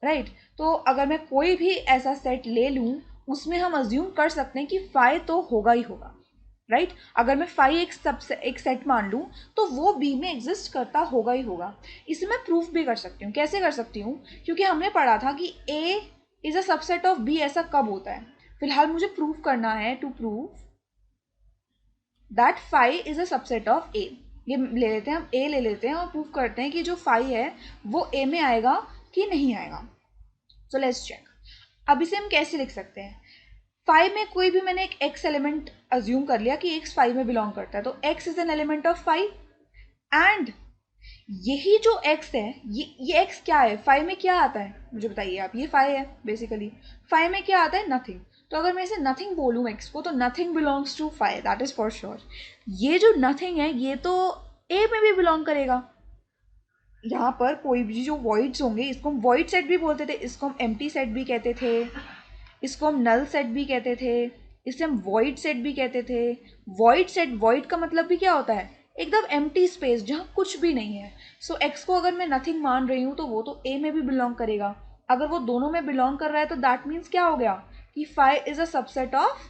राइट? तो अगर मैं कोई भी ऐसा सेट ले लूँ उसमें हम अज्यूम कर सकते हैं कि फाइव तो होगा ही होगा, राइट? अगर मैं फाइव एक सेट मान लूँ तो वो बी में एग्जिस्ट करता होगा ही होगा. इसे मैं प्रूफ भी कर सकती हूँ. कैसे कर सकती हूँ? क्योंकि हमने पढ़ा था कि ए is a subset of B. ऐसा कब होता है? फिलहाल मुझे प्रूफ करना है. To prove that five is a subset of A. ये ले लेते हैं, हम ए ले लेते हैं और प्रूफ करते हैं कि जो फाइव है वो ए में आएगा कि नहीं आएगा. So let's check. अब इसे हम कैसे लिख सकते हैं? फाइव में कोई भी मैंने एक एक्स एलिमेंट अज्यूम कर लिया कि एक्स फाइव में बिलोंग करता है. तो x is an element of five and यही जो x है ये x क्या है? फाइव में क्या आता है मुझे बताइए आप. ये फाइव है बेसिकली. फाइव में क्या आता है? नथिंग. तो अगर मैं इसे नथिंग बोलूँ x को तो nothing belongs to five, that is for sure. ये जो नथिंग है ये तो a में भी बिलोंग करेगा. यहाँ पर कोई भी जो वॉइड्स होंगे इसको हम वॉइड सेट भी बोलते थे, इसको हम एम्प्टी सेट भी कहते थे, इसको हम नल सेट भी कहते थे, इसे हम वॉइड सेट भी कहते थे. वॉइड सेट, वॉइड का मतलब भी क्या होता है? एकदम एम्प्टी स्पेस जहाँ कुछ भी नहीं है. सो एक्स को अगर मैं नथिंग मान रही हूँ तो वो तो ए में भी बिलोंग करेगा. अगर वो दोनों में बिलोंग कर रहा है तो दैट मीन्स क्या हो गया कि five is a subset of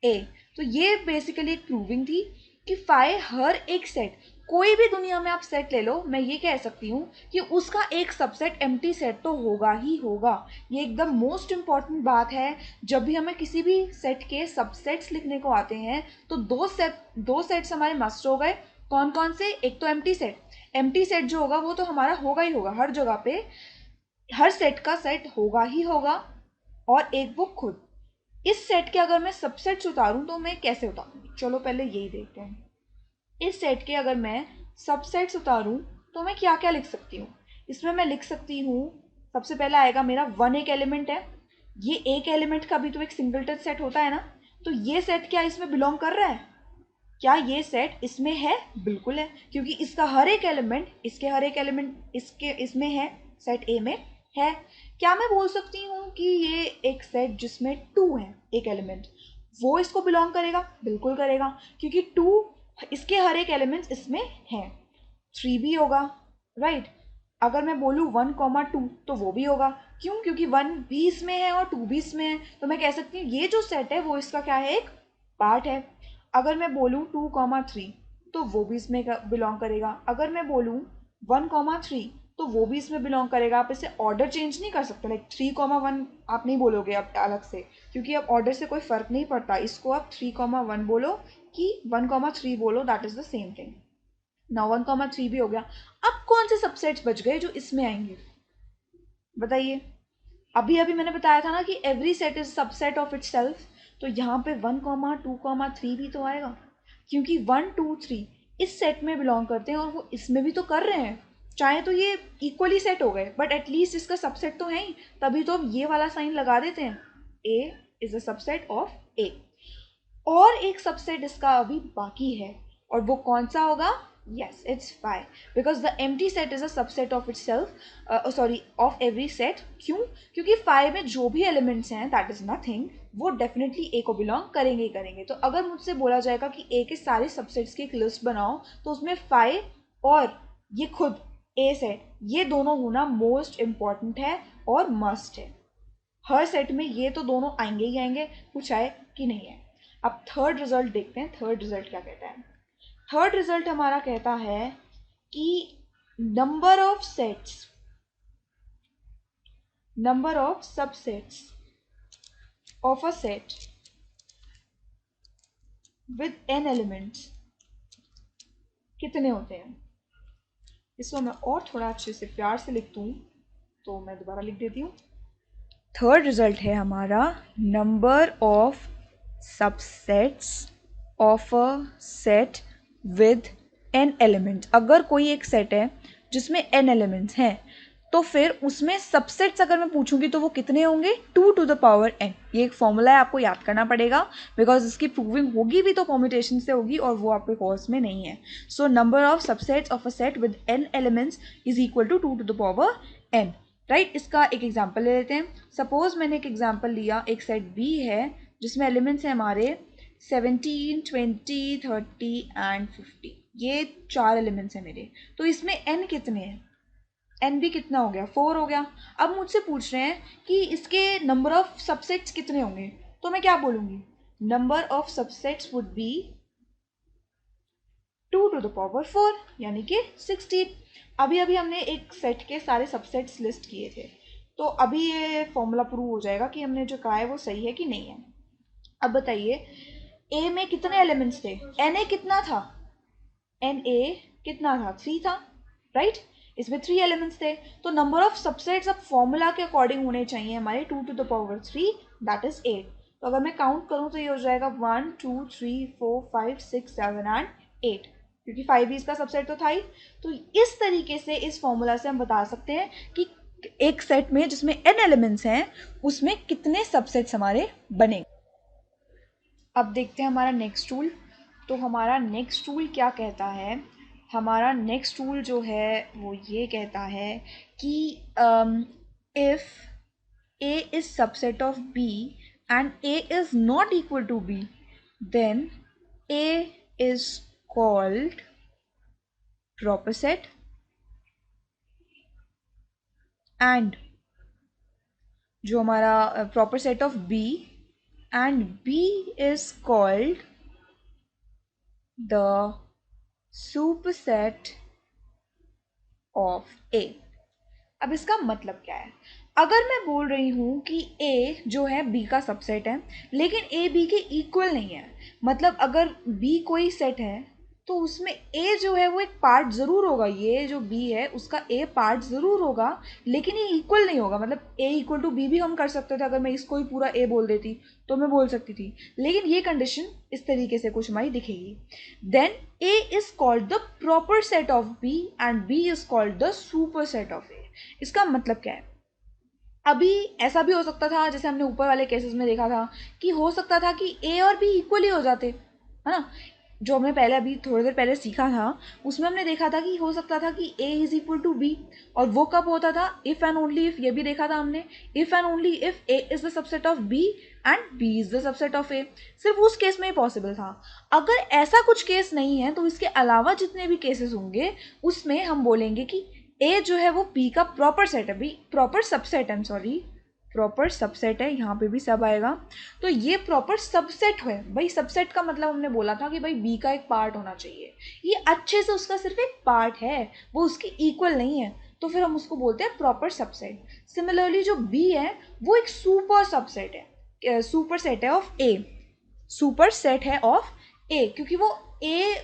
A. तो ये बेसिकली एक प्रूविंग थी कि फाइव हर एक सेट, कोई भी दुनिया में आप सेट ले लो, मैं ये कह सकती हूँ कि उसका एक सबसेट एम्प्टी सेट तो होगा ही होगा. ये एकदम मोस्ट इंपॉर्टेंट बात है. जब भी हमें किसी भी सेट के सबसेट्स लिखने को आते हैं तो दो सेट्स हमारे मस्ट हो गए. कौन कौन से? एक तो एम्प्टी सेट. एम्प्टी सेट जो होगा वो तो हमारा होगा ही होगा. हर जगह पे हर सेट का सेट होगा ही होगा. और एक वो खुद. इस सेट के अगर मैं सबसेट्स उतारूं तो मैं कैसे उतारूंगी? चलो पहले यही देखते हैं. इस सेट के अगर मैं सबसेट्स उतारूं तो मैं क्या क्या लिख सकती हूँ? इसमें मैं लिख सकती हूँ, सबसे पहला आएगा मेरा वन. एक एलिमेंट है. ये एक एलिमेंट का भी तो एक सिंगलटन सेट होता है ना. तो ये सेट क्या इसमें बिलोंग कर रहा है? क्या ये सेट इसमें है? बिल्कुल है, क्योंकि इसका हर एक एलिमेंट, इसके हर एक एलिमेंट इसके इसमें है, सेट ए में है. क्या मैं बोल सकती हूँ कि ये एक सेट जिसमें टू है एक एलिमेंट, वो इसको बिलोंग करेगा? बिल्कुल करेगा, क्योंकि टू इसके हर एक एलिमेंट्स इसमें है. थ्री भी होगा, राइट? अगर मैं बोलूँ वन कॉमा टू तो वो भी होगा. क्यों? क्योंकि वन भी इसमें है और टू भी इसमें है. तो मैं कह सकती हूँ ये जो सेट है वो इसका क्या है? एक पार्ट है. अगर मैं बोलूँ टू कॉमा थ्री तो वो भी इसमें बिलोंग करेगा. अगर मैं बोलूँ वन कॉमा थ्री तो वो भी इसमें बिलोंग करेगा. आप इसे ऑर्डर चेंज नहीं कर सकते. लाइक थ्री कॉमा वन आप नहीं बोलोगे अब अलग से, क्योंकि अब ऑर्डर से कोई फ़र्क नहीं पड़ता. इसको आप थ्री कॉमा वन बोलो कि वन कॉमा थ्री बोलो, that is the same thing. Now one comma three भी हो गया. अब कौन से सबसेट्स बच गए जो इसमें आएंगे? बताइए. अभी अभी मैंने बताया था ना कि every set is subset of it self. तो यहाँ पे one comma two comma three भी तो आएगा, क्योंकि वन टू थ्री इस सेट में बिलोंग करते हैं और वो इसमें भी तो कर रहे हैं. चाहे तो ये इक्वली सेट हो गए बट एटलीस्ट इसका सबसेट तो है ही. तभी तो हम ये वाला साइन लगा देते हैं. ए इज अ सबसेट ऑफ ए. और एक सबसेट इसका अभी बाकी है, और वो कौन सा होगा? yes, it's phi, because the empty set is a subset of itself, sorry, of every set. क्यों? क्योंकि phi में जो भी एलिमेंट्स हैं that is nothing, वो डेफिनेटली ए को बिलोंग करेंगे ही करेंगे. तो अगर मुझसे बोला जाएगा कि ए के सारे सबसेट्स की एक लिस्ट बनाओ तो उसमें phi और ये खुद ए सेट, ये दोनों होना मोस्ट इम्पॉर्टेंट है और मस्ट है. हर सेट में ये तो दोनों आएंगे ही आएंगे, कुछ आए कि नहीं है. अब थर्ड रिजल्ट देखते हैं. थर्ड रिजल्ट क्या कहता है? थर्ड रिजल्ट हमारा कहता है कि number of subsets of a set with n elements कितने होते हैं. इसको मैं और थोड़ा अच्छे से प्यार से लिख दूं तो मैं दोबारा लिख देती हूँ। थर्ड रिजल्ट है हमारा number of subsets of a set with n element. अगर कोई एक सेट है जिसमें n एलिमेंट्स हैं तो फिर उसमें सबसेट्स अगर मैं पूछूंगी तो वो कितने होंगे, 2 to the power n। ये एक फॉर्मूला है, आपको याद करना पड़ेगा बिकॉज इसकी प्रूविंग होगी भी तो परम्यूटेशन से होगी और वो आपके कोर्स में नहीं है। So number of subsets of a set with n elements is equal to 2 to the power n, right. इसका एक एग्जाम्पल ले लेते हैं। सपोज मैंने एक एग्जाम्पल लिया, एक सेट B है जिसमें एलिमेंट्स हैं हमारे 17, 20, 30 एंड 50। ये 4 एलिमेंट्स हैं मेरे। तो इसमें n कितने हैं, एन भी कितना हो गया, 4 हो गया। अब मुझसे पूछ रहे हैं कि इसके नंबर ऑफ सबसेट्स कितने होंगे, तो मैं क्या बोलूंगी, number of subsets would be 2 to the power 4 यानी कि 16। अभी अभी हमने एक सेट के सारे सबसेट्स लिस्ट किए थे, तो अभी ये फॉर्मूला प्रूव हो जाएगा कि हमने जो कहा है वो सही है कि नहीं है। अब बताइए ए में कितने एलिमेंट्स थे, एन ए कितना था, एन ए कितना था, 3 था, राइट। इसमें 3 एलिमेंट्स थे, तो नंबर ऑफ सबसेट्स अब फॉर्मूला के अकॉर्डिंग होने चाहिए हमारे 2 to the power 3 that is 8। तो अगर मैं काउंट करूं तो ये हो जाएगा 1 2 3 4 5 6 7 एंड 8, क्योंकि 5 भी इसका सबसेट तो था ही। तो इस तरीके से इस फॉर्मूला से हम बता सकते हैं कि एक सेट में जिसमें n एलिमेंट्स हैं उसमें कितने सबसेट्स हमारे बनेंगे। अब देखते हैं हमारा नेक्स्ट रूल। तो हमारा नेक्स्ट रूल क्या कहता है, हमारा नेक्स्ट रूल जो है वो ये कहता है कि if a is subset of b and a is not equal to b then a is called proper set and जो हमारा proper set of b and b is called the superset of a। अब इसका मतलब क्या है, अगर मैं बोल रही हूँ कि a जो है b का सबसेट है लेकिन a b के इक्वल नहीं है, मतलब अगर b कोई सेट है तो उसमें a जो है वो एक पार्ट ज़रूर होगा, ये जो b है उसका a पार्ट ज़रूर होगा लेकिन ये इक्वल नहीं होगा। मतलब a इक्वल टू b भी हम कर सकते थे, अगर मैं इसको ही पूरा a बोल देती तो मैं बोल सकती थी, लेकिन ये कंडीशन इस तरीके से कुछ हमारी दिखेगी। Then a is called the proper set of b and b is called the super set of a। इसका मतलब क्या है, अभी ऐसा भी हो सकता था जैसे हमने ऊपर वाले केसेस में देखा था कि हो सकता था कि a और b इक्वली हो जाते, है ना। जो हमने पहले अभी थोड़ी देर पहले सीखा था उसमें हमने देखा था कि हो सकता था कि a is equal to b, और वो कब होता था, इफ एंड ओनली इफ, ये भी देखा था हमने, if and only if a is the subset of b and b is the subset of a। सिर्फ उस केस में ही पॉसिबल था। अगर ऐसा कुछ केस नहीं है तो इसके अलावा जितने भी केसेस होंगे उसमें हम बोलेंगे कि a जो है वो b का प्रॉपर सेट है, b प्रॉपर सबसेट है, सॉरी प्रॉपर सबसेट है, यहाँ पे भी सब आएगा। तो ये प्रॉपर सबसेट है भाई, सबसेट का मतलब हमने बोला था कि भाई b का एक पार्ट होना चाहिए, ये अच्छे से उसका सिर्फ एक पार्ट है, वो उसकी इक्वल नहीं है, तो फिर हम उसको बोलते हैं प्रॉपर सबसेट। सिमिलरली जो b है वो एक सुपर सबसेट है, सुपर सेट है ऑफ a, सुपर सेट है ऑफ a, क्योंकि वो a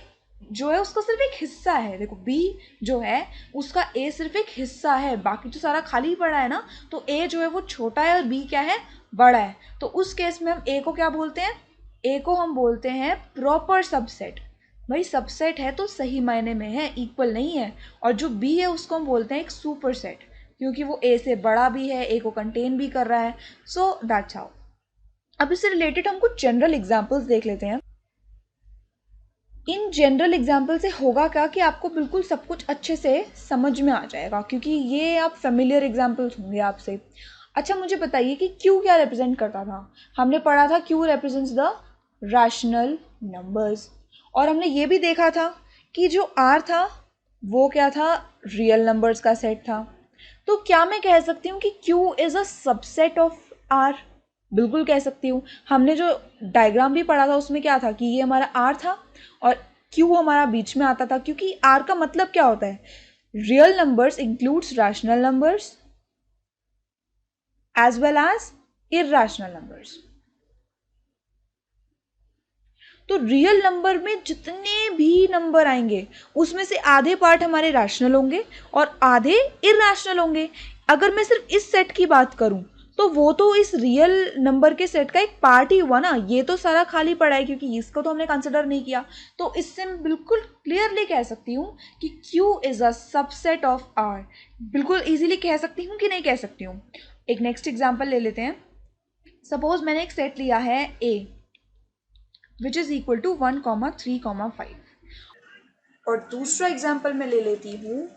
जो है उसका सिर्फ एक हिस्सा है। देखो b जो है उसका a सिर्फ एक हिस्सा है, बाकी तो सारा खाली पड़ा है ना, तो a जो है वो छोटा है और b क्या है, बड़ा है। तो उस केस में हम a को क्या बोलते हैं, a को हम बोलते हैं प्रॉपर सबसेट। भाई सबसेट है तो सही मायने में है, इक्वल नहीं है। और जो b है उसको हम बोलते हैं एक सुपर सेट, क्योंकि वो a से बड़ा भी है, a को कंटेन भी कर रहा है। So that's how. अब इससे रिलेटेड हम कुछ जनरल एग्जाम्पल्स देख लेते हैं। इन जनरल एग्जाम्पल से होगा क्या कि आपको बिल्कुल सब कुछ अच्छे से समझ में आ जाएगा, क्योंकि ये आप फेमिलियर एग्जाम्पल्स होंगे आपसे। अच्छा मुझे बताइए कि Q क्या रिप्रेजेंट करता था, हमने पढ़ा था Q represents the rational numbers, और हमने ये भी देखा था कि जो R था वो क्या था, रियल नंबर्स का सेट था। तो क्या मैं कह सकती हूँ कि Q is a subset of R, बिल्कुल कह सकती हूँ। हमने जो डायग्राम भी पढ़ा था उसमें क्या था कि ये हमारा R था और Q हमारा बीच में आता था, क्योंकि R का मतलब क्या होता है, real numbers includes rational numbers as well as irrational numbers. तो रियल नंबर में जितने भी नंबर आएंगे उसमें से आधे पार्ट हमारे रैशनल होंगे और आधे इरैशनल होंगे। अगर मैं सिर्फ इस सेट की बात करूं तो वो तो इस रियल नंबर के सेट का एक पार्ट ही हुआ ना, ये तो सारा खाली पड़ा है क्योंकि इसको तो हमने कंसिडर नहीं किया। तो इससे मैं बिल्कुल क्लियरली कह सकती हूँ कि Q is a subset of R। बिल्कुल इजीली कह सकती हूँ कि नहीं कह सकती हूँ। एक नेक्स्ट एग्जांपल ले लेते हैं। सपोज मैंने एक सेट लिया है A which is equal to 1, 3, 5 और दूसरा एग्जांपल मैं ले लेती हूँ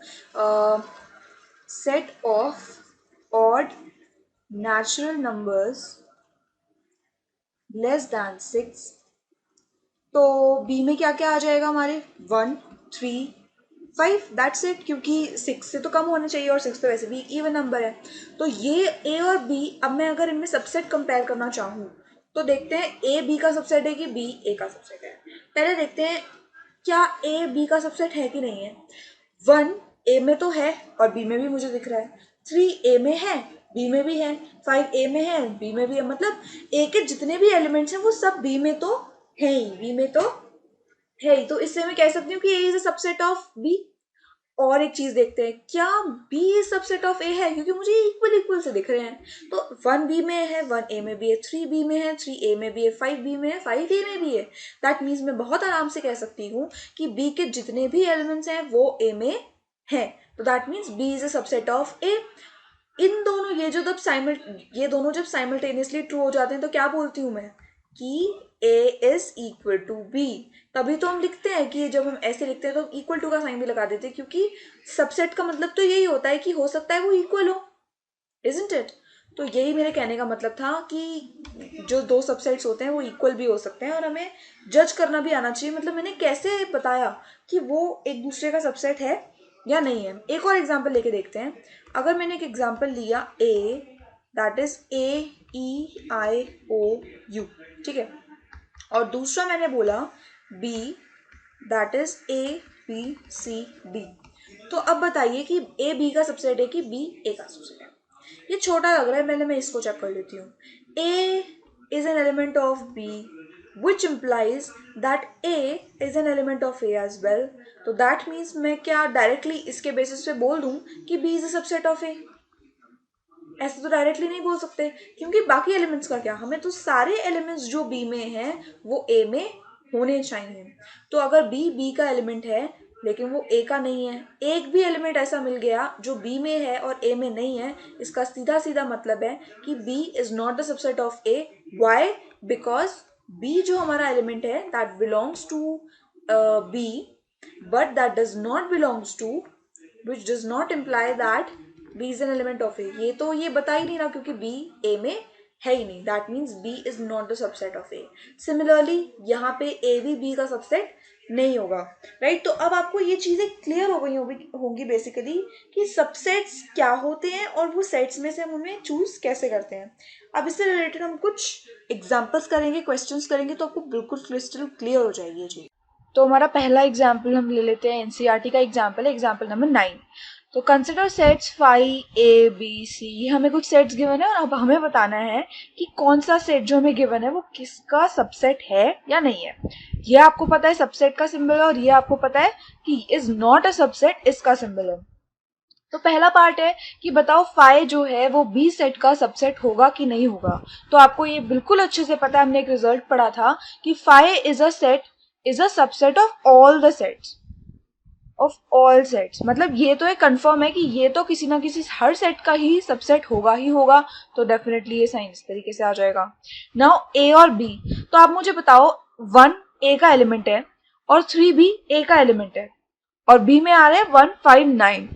set of odd natural numbers less than 6। तो बी में क्या क्या आ जाएगा हमारे 1, 3, 5, दैट्स इट, क्योंकि 6 से तो कम होना चाहिए और 6 तो वैसे भी इवन नंबर है। तो ये ए और बी, अब मैं अगर इनमें सबसेट कंपेयर करना चाहूँ तो देखते हैं ए बी का सबसेट है कि बी ए का सबसेट है। पहले देखते हैं क्या ए बी का सबसेट है कि नहीं है। 1 ए में तो है और बी में भी मुझे दिख रहा है, 3 ए में है बी में भी है, 5 ए में है बी में भी है, मतलब ए के जितने भी एलिमेंट्स हैं वो सब बी में तो है ही, बी में तो है ही। तो इससे मैं कह सकती हूँ कि ए is a subset of B. और एक चीज देखते हैं क्या B is subset of A है, क्योंकि मुझे इक्वल इक्वल से दिख रहे हैं। तो 1 बी में है, 1 ए में भी है, 3 बी में है, 3 ए में भी है, 5 बी में है, 5 ए में भी है। दैट मीन्स मैं बहुत आराम से कह सकती हूँ कि बी के जितने भी एलिमेंट्स हैं वो ए में है। तो that means B is a subset of A. इन दोनों ये दोनों जब साइमल्टेनियसली ट्रू हो जाते हैं तो क्या बोलती हूँ मैं कि ए इज इक्वल टू बी। तभी तो हम लिखते हैं कि जब हम ऐसे लिखते हैं तो इक्वल टू का साइन भी लगा देते हैं, क्योंकि सबसेट का मतलब तो यही होता है कि हो सकता है वो इक्वल हो, इजंट इट। तो यही मेरे कहने का मतलब था कि जो दो सबसेट्स होते हैं वो इक्वल भी हो सकते हैं और हमें जज करना भी आना चाहिए। मतलब मैंने कैसे बताया कि वो एक दूसरे का सबसेट है या नहीं है। एक और एग्जांपल लेके देखते हैं। अगर मैंने एक एग्जांपल लिया ए, दैट इज AEIOU, ठीक है, और दूसरा मैंने बोला बी, दैट इज ABCD। तो अब बताइए कि ए बी का सबसेट है कि बी ए का सबसेट है। ये छोटा लग रहा है, पहले मैं इसको चेक कर लेती हूँ। ए is an element of B which implies that A is an element of A as well. तो that means मैं क्या डायरेक्टली इसके बेसिस पे बोल दूं कि B is a subset of A? ऐसे तो डायरेक्टली नहीं बोल सकते, क्योंकि बाकी एलिमेंट्स का क्या, हमें तो सारे एलिमेंट्स जो बी में हैं वो ए में होने चाहिए। तो अगर बी बी का एलिमेंट है लेकिन वो ए का नहीं है, एक भी एलिमेंट ऐसा मिल गया जो बी में है और ए में नहीं है, इसका सीधा सीधा मतलब है कि B is not the subset of A. Why? Because b जो हमारा एलिमेंट है that belongs to B, but that does not belongs to, which does not imply that b is an element of A. ये तो ये बता ही नहीं रहा क्योंकि बी ए में है ही नहीं, that means B is not the subset of A. Similarly यहाँ पे ए भी बी का सबसेट नहीं होगा, राइट। तो अब आपको ये चीजें क्लियर हो गई होंगी बेसिकली कि सबसेट्स क्या होते हैं और वो सेट्स में से हम उन्हें चूज कैसे करते हैं। अब इससे रिलेटेड हम कुछ एग्जाम्पल्स करेंगे, क्वेश्चंस करेंगे, तो आपको बिल्कुल क्रिस्टल क्लियर हो जाएगी ये चीज। तो हमारा पहला एग्जाम्पल हम ले लेते हैं एनसीईआरटी का एग्जाम्पल है, एग्जाम्पल नंबर 9। तो consider sets phi A B C, ये हमें कुछ सेट्स गिवन है और अब हमें बताना है कि कौन सा सेट जो हमें गिवन है वो किसका सबसेट है या नहीं है। ये आपको पता है सबसेट का सिंबल है और ये आपको पता है कि इज नॉट अ सबसेट, इसका सिंबल है। तो पहला पार्ट है कि बताओ फाई जो है वो बी सेट का सबसेट होगा कि नहीं होगा। तो आपको ये बिल्कुल अच्छे से पता है, हमने एक रिजल्ट पढ़ा था कि phi is a subset of all the sets, of all sets. मतलब ये तो एक कंफर्म है कि ये तो किसी ना किसी हर सेट का ही सबसेट होगा ही होगा। तो डेफिनेटली ये साइन इस तरीके से आ जाएगा। नाउ ए और बी, तो आप मुझे बताओ 1 ए का एलिमेंट है और 3 भी ए का एलिमेंट है और बी में आ रहे हैं 1, 5, 9।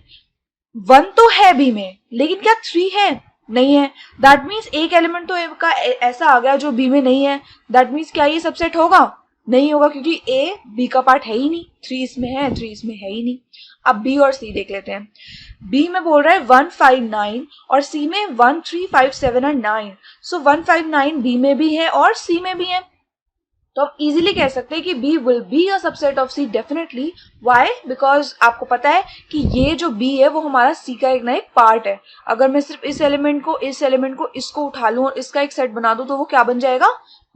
1 तो है बी में लेकिन क्या 3 है? नहीं है। दैट मीन्स एक एलिमेंट तो ए का ऐसा आ गया जो बी में नहीं है। दैट मीन्स क्या ये सबसेट होगा? नहीं होगा, क्योंकि ए बी का पार्ट है ही नहीं। 3 इसमें है, 3 इसमें है ही नहीं। अब बी और सी देख लेते हैं। बी में बोल रहा है 1, 5, 9 और सी में 1, 3, 5, 7 और 9। सो 1, 5, 9 बी में भी है और सी में भी है। तो आप इजीली कह सकते हैं कि B will be a subset of C definitely. Why? Because आपको पता है कि ये जो B है वो हमारा C का एक ना एक पार्ट है। अगर मैं सिर्फ इस एलिमेंट को इसको उठा लूं और इसका एक सेट बना दूं तो वो क्या बन जाएगा?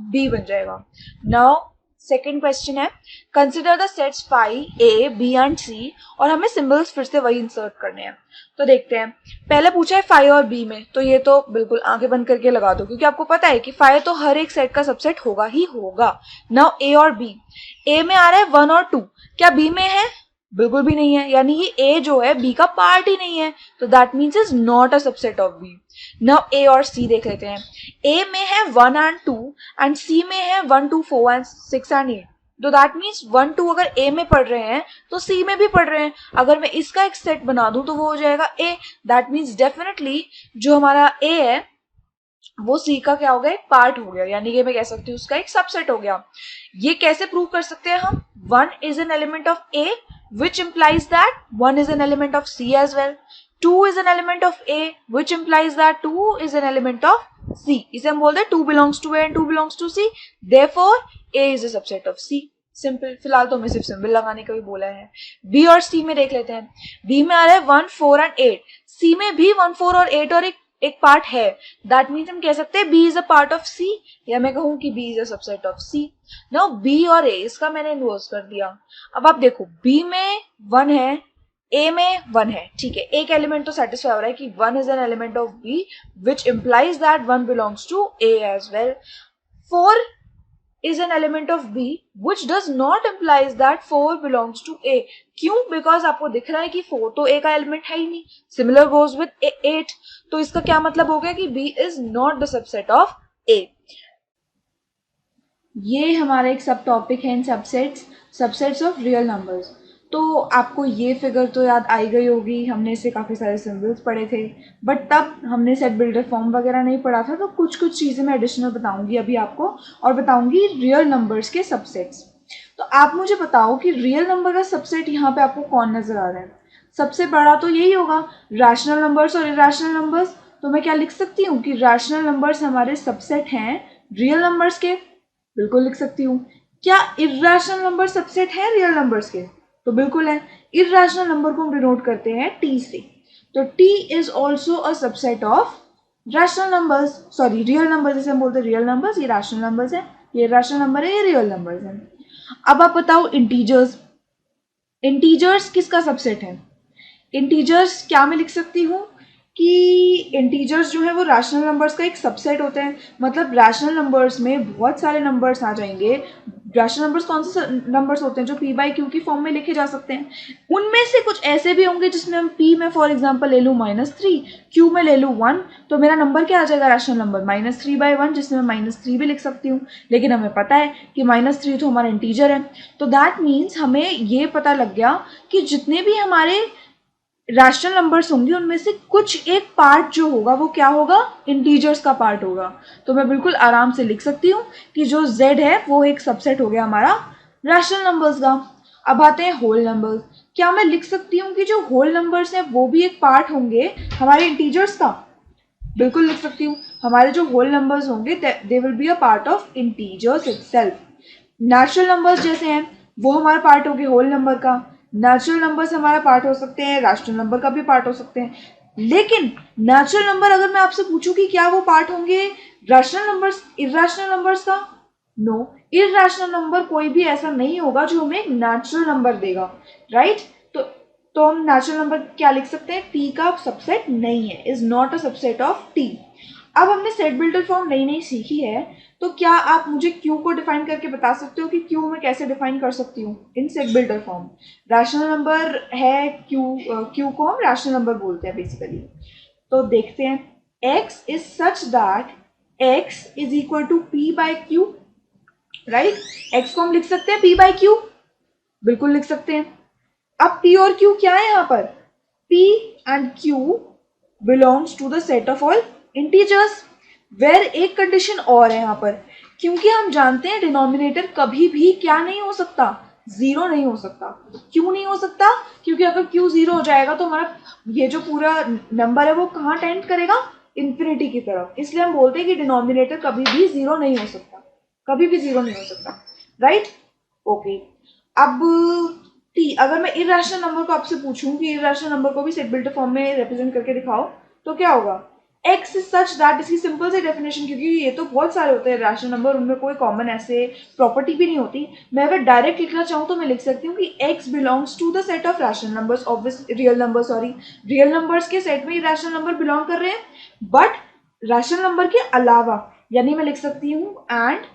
B बन जाएगा। नाउ सेकेंड क्वेश्चन है, consider the sets phi A B and C, और हमें सिंबल्स फिर से वही इंसर्ट करने हैं। तो देखते हैं, पहले पूछा है फाई और बी में, तो ये तो बिल्कुल आंखें बंद करके लगा दो, क्योंकि आपको पता है कि फाई तो हर एक सेट का सबसेट होगा ही होगा। नाउ ए और बी, ए में आ रहा है 1 और 2, क्या बी में है? बिल्कुल भी नहीं है, यानी ये ए जो है बी का पार्ट ही नहीं है, तो that means is not a subset of B. Now A और सी देख लेते हैं, ए में है 1 एंड 2 एंड सी में है 1 2 4 एंड 6 एंड 8, तो दैट मीन्स 1 2 अगर ए में पढ़ रहे हैं तो सी में भी पढ़ रहे हैं। अगर मैं इसका एक सेट बना दूं तो वो हो जाएगा ए, दैट मीन्स डेफिनेटली जो हमारा ए है वो सी का क्या हो गया, एक पार्ट हो गया, यानी कि मैं कह सकती हूँ उसका एक सबसेट हो गया। ये कैसे प्रूव कर सकते हैं हम? 1 is an element of A which implies that 1 is an element of C as well. 2 is an element of A which implies that 2 is an element of C. इसे हम बोलते हैं 2 belongs to A and 2 belongs to C. Therefore, A is a subset of C. Simple, फिलहाल तो हमें सिर्फ symbol लगाने का भी बोला है। B और C में देख लेते हैं, B में आ रहा है 1 4 एंड 8, C में भी 1 4 और 8 और एक पार्ट है, दैट मीन्स हम कह सकते हैं B is a part of C, या मैं कहूं कि B is a subset of C। Now B और A, इसका मैंने इन्वर्स कर दिया। अब आप देखो, B में 1 है, A में 1 है, ठीक है, एक एलिमेंट तो सेटिस्फाई हो रहा है कि 1 is an element of B which implies that 1 belongs to A as well. 4 is an element of B which does not implies that 4 belongs to A. क्यों? बिकॉज आपको दिख रहा है कि 4 तो A का एलिमेंट है ही नहीं। सिमिलर गोज विद 8, तो इसका क्या मतलब हो गया कि B is not the subset of A। ये हमारा एक सब टॉपिक है इन सबसेट्स ऑफ रियल नंबर्स। तो आपको ये फिगर तो याद आई गई होगी, हमने इससे काफ़ी सारे सिंबल्स पढ़े थे, बट तब हमने सेट बिल्डर फॉर्म वगैरह नहीं पढ़ा था, तो कुछ कुछ चीज़ें मैं एडिशनल बताऊंगी अभी आपको, और बताऊंगी रियल नंबर्स के सबसेट्स। तो आप मुझे बताओ कि रियल नंबर का सबसेट यहाँ पे आपको कौन नजर आ रहा है? सबसे बड़ा तो यही होगा, रैशनल नंबर्स और इरेशनल नंबर्स। तो मैं क्या लिख सकती हूँ कि रैशनल नंबर्स हमारे सबसेट हैं रियल नंबर्स के, बिल्कुल लिख सकती हूँ। क्या इर्रेशनल नंबर सबसेट है रियल नंबर्स के? तो बिल्कुल है। इर्रेशनल नंबर को हम डिनोट करते हैं टी से, तो T is also a subset of rational numbers, sorry real number, जैसे हम बोलते हैं रियल नंबर्स, ये रैशनल नंबर्स है, ये रैशनल नंबर है, ये रियल नंबर्स है। अब आप बताओ इंटीजर्स, इंटीजर्स किसका सबसेट है? इंटीजर्स क्या मैं लिख सकती हूँ कि इंटीजर्स जो है वो रैशनल नंबर्स का एक सबसेट होते हैं, मतलब रैशनल नंबर्स में बहुत सारे नंबर्स आ जाएंगे। रैशनल नंबर्स कौन से नंबर्स होते हैं? जो p बाई क्यू की फॉर्म में लिखे जा सकते हैं। उनमें से कुछ ऐसे भी होंगे जिसमें हम p में फॉर एग्जांपल ले लूँ -3, q में ले लूँ 1, तो मेरा नंबर क्या आ जाएगा रैशनल नंबर? -3/1, जिसमें मैं -3 भी लिख सकती हूँ। लेकिन हमें पता है कि -3 तो हमारा इंटीजर है, तो दैट मीन्स हमें ये पता लग गया कि जितने भी हमारे रैशनल नंबर्स होंगे उनमें से कुछ एक पार्ट जो होगा वो क्या होगा? इंटीजर्स का पार्ट होगा। तो मैं बिल्कुल आराम से लिख सकती हूँ कि जो z है वो एक सबसेट हो गया हमारा रैशनल नंबर्स का। अब आते हैं होल नंबर्स। क्या मैं लिख सकती हूँ कि जो होल नंबर्स हैं वो भी एक पार्ट होंगे हमारे इंटीजर्स का? बिल्कुल लिख सकती हूँ। हमारे जो होल नंबर्स होंगे they will be a part of integers itself. Natural numbers जैसे हैं वो हमारा पार्ट हो गए होल नंबर का। नेचुरल नंबर्स हमारा पार्ट हो सकते हैं, रैशनल नंबर का भी पार्ट हो सकते हैं। लेकिन नेचुरल नंबर अगर मैं आपसे पूछूं कि क्या वो पार्ट होंगे रैशनल नंबर्स, इरेशनल नंबर्स का? नो, इरेशनल नंबर कोई भी ऐसा नहीं होगा जो हमें एक नेचुरल नंबर देगा, राइट? तो हम नेचुरल नंबर क्या लिख सकते हैं? टी का सबसेट नहीं है, is not a subset of T. अब हमने सेट बिल्डर फॉर्म नई नई सीखी है, तो क्या आप मुझे क्यू को डिफाइन करके बता सकते हो कि क्यू में कैसे डिफाइन कर सकती हूँ इन set builder form? Rational number है क्यू, क्यू को हम रैशनल नंबर बोलते हैं बेसिकली। तो देखते हैं, x is such that x is equal to p by q, right? x को हम लिख सकते हैं p बाई क्यू, बिल्कुल लिख सकते हैं। अब p और q क्या है यहाँ पर? p and q belongs to the set of all integers, where एक कंडीशन और है यहाँ पर, क्योंकि हम जानते हैं डिनोमिनेटर कभी भी क्या नहीं हो सकता? जीरो नहीं हो सकता। क्यों नहीं हो सकता? क्योंकि अगर क्यू जीरो हो जाएगा तो हमारा ये जो पूरा नंबर है वो कहाँ टेंड करेगा? इन्फिनिटी की तरफ। इसलिए हम बोलते हैं कि डिनोमिनेटर कभी भी जीरो नहीं हो सकता, कभी भी जीरो नहीं हो सकता, राइट? ओके। अब टी, अगर मैं इरेशनल नंबर को आपसे पूछूं कि इरेशनल नंबर को भी सेट बिल्डर फॉर्म में रिप्रेजेंट करके दिखाओ, तो क्या होगा? एक्स इज सच दैट, इसकी सिंपल सी डेफिनेशन, क्योंकि ये तो बहुत सारे होते हैं रैशनल नंबर, उनमें कोई कॉमन ऐसे प्रॉपर्टी भी नहीं होती। मैं अगर डायरेक्ट लिखना चाहूँ तो मैं लिख सकती हूँ कि x belongs to the set of rational numbers, obvious real number, sorry real numbers के सेट में ही रैशनल नंबर बिलोंग कर रहे हैं, बट रैशनल नंबर के अलावा, यानी मैं लिख सकती हूँ and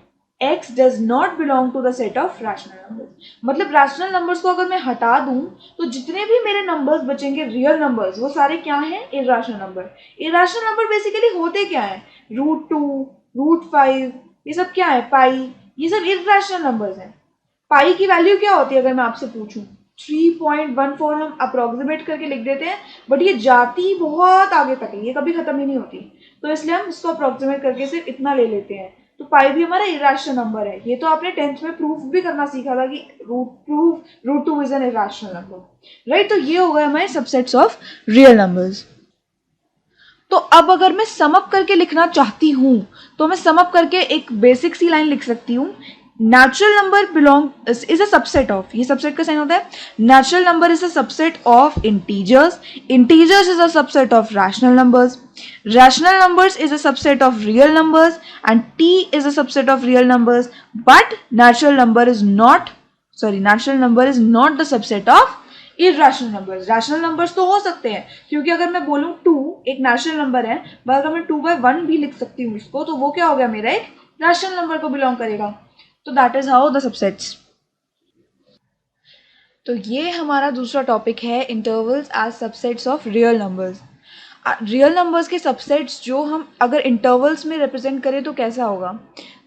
x does not belong to the set of rational numbers। मतलब रैशनल नंबर्स को अगर मैं हटा दूं तो जितने भी मेरे नंबर्स बचेंगे रियल नंबर्स, वो सारे क्या हैं? Irrational number. Irrational number basically होते क्या है? √2, √5, ये सब क्या है? पाई, ये सब इर्रेशनल नंबर्स हैं। पाई की वैल्यू क्या होती है अगर मैं आपसे पूछूं? 3.14 हम अप्रोक्सीमेट करके लिख देते हैं, बट ये जाती बहुत आगे तक है, ये कभी खत्म ही नहीं होती, तो इसलिए हम इसको अप्रोक्सीमेट करके सिर्फ इतना ले लेते हैं। तो पाई भी हमारा इरेशनल नंबर है। ये तो आपने 10th में प्रूफ भी करना सीखा था कि √2 is an irrational number, right. तो ये हो गए हमारे सबसेट्स ऑफ रियल नंबर्स। तो अब अगर मैं सम अप करके लिखना चाहती हूं तो मैं सम अप करके एक बेसिक सी लाइन लिख सकती हूँ, natural number belong is a subset of, ये सबसेट का साइन होता है, natural number is a subset of integers, integers is a subset of rational numbers, rational numbers is a subset of real numbers and t is a subset of real numbers, but natural number is not the subset of irrational numbers। rational numbers तो हो सकते हैं, क्योंकि अगर मैं बोलूं 2 एक natural number है, पर अगर मैं 2/1 भी लिख सकती हूँ इसको, तो वो क्या हो गया? मेरा एक रैशनल नंबर को बिलोंग करेगा। तो that is how the subsets. तो ये हमारा दूसरा टॉपिक है, intervals as subsets of real numbers. Real numbers के सबसेट्स जो हम अगर इंटरवल्स में रिप्रेजेंट करें तो कैसा होगा,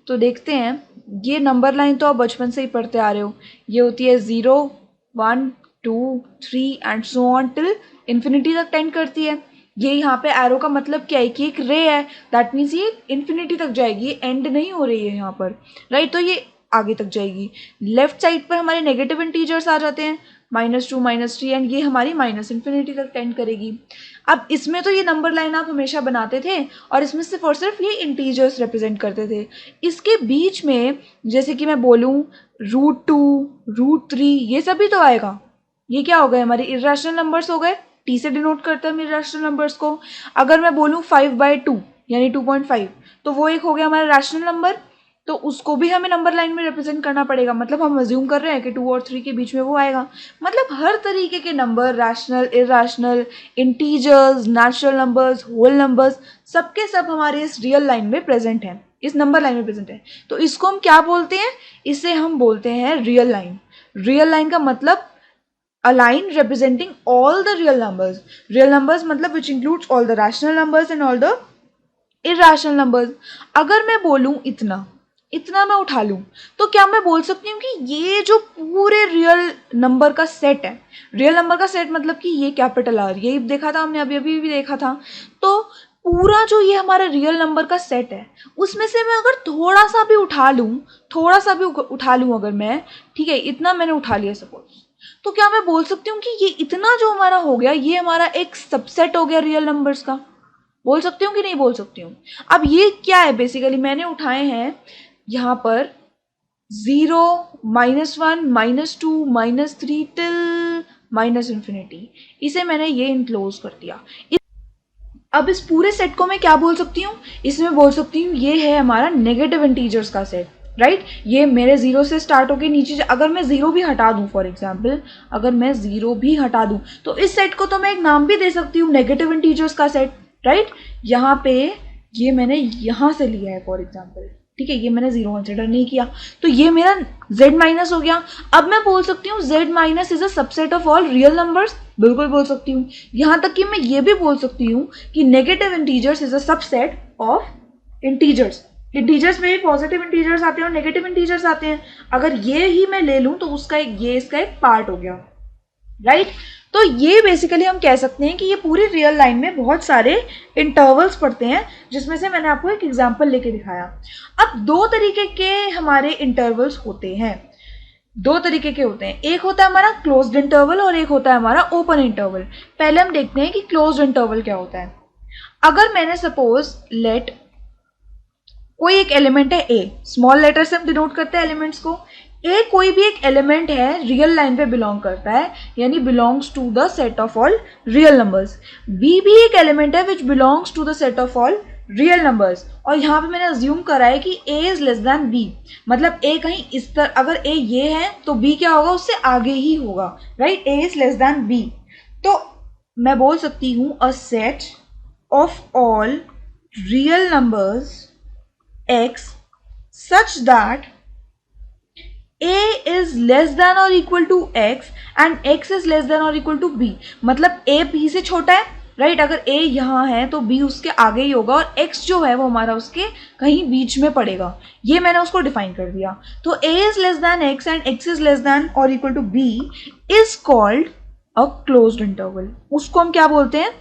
तो देखते हैं। ये नंबर लाइन तो आप बचपन से ही पढ़ते आ रहे हो, ये होती है 0, 1, 2, 3 and so on till infinity तक टेंड करती है। ये यहाँ पे एरो का मतलब क्या है कि एक रे है, दैट मीन्स ये इन्फिनिटी तक जाएगी, एंड नहीं हो रही है यहाँ पर, राइट। तो ये आगे तक जाएगी। लेफ्ट साइड पर हमारे नेगेटिव इंटीजर्स आ जाते हैं, -2, -3, एंड ये हमारी माइनस इन्फिनिटी तक टेंड करेगी। अब इसमें तो ये नंबर लाइन आप हमेशा बनाते थे और इसमें सिर्फ और सिर्फ ये इंटीजर्स रिप्रेजेंट करते थे। इसके बीच में जैसे कि मैं बोलूँ √2, √3, ये सब भी तो आएगा। ये क्या हो गए? हमारे इर्रेशनल नंबर्स हो गए, टी से डिनोट करते हैं हम इर्रेशनल नंबर्स को। अगर मैं बोलूँ 5/2 यानी 2.5, तो वो एक हो गया हमारा रैशनल नंबर, तो उसको भी हमें नंबर लाइन में रिप्रेजेंट करना पड़ेगा। मतलब हम अज्यूम कर रहे हैं कि 2 और 3 के बीच में वो आएगा। मतलब हर तरीके के number, rational, irrational, integers, natural numbers, whole numbers, सबके सब हमारे इस रियल लाइन में प्रेजेंट हैं, इस नंबर लाइन में प्रेजेंट है। तो इसको हम क्या बोलते हैं? इसे हम बोलते हैं रियल लाइन। रियल लाइन का मतलब a line representing all the real numbers। real numbers मतलब which includes all the rational numbers and all the irrational numbers। अगर मैं बोलूं इतना मैं उठा लूं, तो क्या मैं बोल सकती हूँ कि ये जो पूरे रियल नंबर का सेट है, रियल नंबर का सेट मतलब कि ये कैपिटल आर, यही देखा था हमने, अभी भी देखा था। तो पूरा जो ये हमारा रियल नंबर का सेट है, उसमें से मैं अगर थोड़ा सा भी उठा लूं अगर मैं, ठीक है, इतना मैंने उठा लिया सपोज, तो क्या मैं बोल सकती हूँ कि ये इतना जो हमारा हो गया, ये हमारा एक सबसेट हो गया रियल नंबर्स का? बोल सकती हूँ कि नहीं बोल सकती हूँ? अब ये क्या है? बेसिकली मैंने उठाए हैं यहाँ पर 0, -1, -2, -3 टिल -इन्फिनिटी, इसे मैंने ये इनक्लोज कर दिया। अब इस पूरे सेट को मैं क्या बोल सकती हूँ? इसमें बोल सकती हूँ ये है हमारा नेगेटिव इंटीजर्स का सेट, राइट। ये मेरे 0 से स्टार्ट होकर नीचे, अगर मैं 0 भी हटा दूं, फॉर एग्जाम्पल अगर मैं 0 भी हटा दूं, तो इस सेट को तो मैं एक नाम भी दे सकती हूँ, नेगेटिव इंटीजर्स का सेट, राइट। यहाँ पे ये मैंने यहाँ से लिया है फॉर एग्जाम्पल, ठीक है, ये मैंने 0 कंसिडर नहीं किया, तो ये मेरा Z- हो गया। अब मैं बोल सकती हूँ Z- is a subset of all real numbers, बिल्कुल बोल सकती हूँ। यहाँ तक कि मैं ये भी बोल सकती हूँ कि negative integers is a subset of integers. Integers में भी पॉजिटिव इंटीजर्स आते हैं और नेगेटिव इंटीजर्स आते हैं। अगर ये ही मैं ले लूँ तो उसका इसका एक पार्ट हो गया, राइट। तो ये बेसिकली हम कह सकते हैं कि ये पूरी रियल लाइन में बहुत सारे इंटरवल्स पड़ते हैं, जिसमें से मैंने आपको एक एग्जांपल लेके दिखाया। अब 2 तरीके के हमारे इंटरवल्स होते हैं, 2 तरीके के होते हैं। एक होता है हमारा क्लोज्ड इंटरवल और एक होता है हमारा ओपन इंटरवल। पहले हम देखते हैं कि क्लोज्ड इंटरवल क्या होता है। अगर मैंने सपोज लेट कोई एक एलिमेंट है ए, स्मॉल लेटर से हम डिनोट करते हैं एलिमेंट्स को, ए कोई भी एक एलिमेंट है रियल लाइन पे बिलोंग करता है, यानी belongs to the set of all real numbers. B भी एक एलिमेंट है which belongs to the set of all real numbers. और यहाँ पे मैंने अज्यूम करा है कि ए इज लेस देन बी, मतलब ए कहीं इस तरह, अगर ए ये है तो बी क्या होगा, उससे आगे ही होगा, right. A is less than B, तो मैं बोल सकती हूँ a set of all real numbers x such that a is less than or equal to x and x is less than or equal to b। मतलब a b से छोटा है, right. अगर a यहाँ है तो b उसके आगे ही होगा और x जो है वो हमारा उसके कहीं बीच में पड़ेगा, ये मैंने उसको डिफाइन कर दिया। तो a is less than x and x is less than or equal to b is called a closed interval। उसको हम क्या बोलते हैं,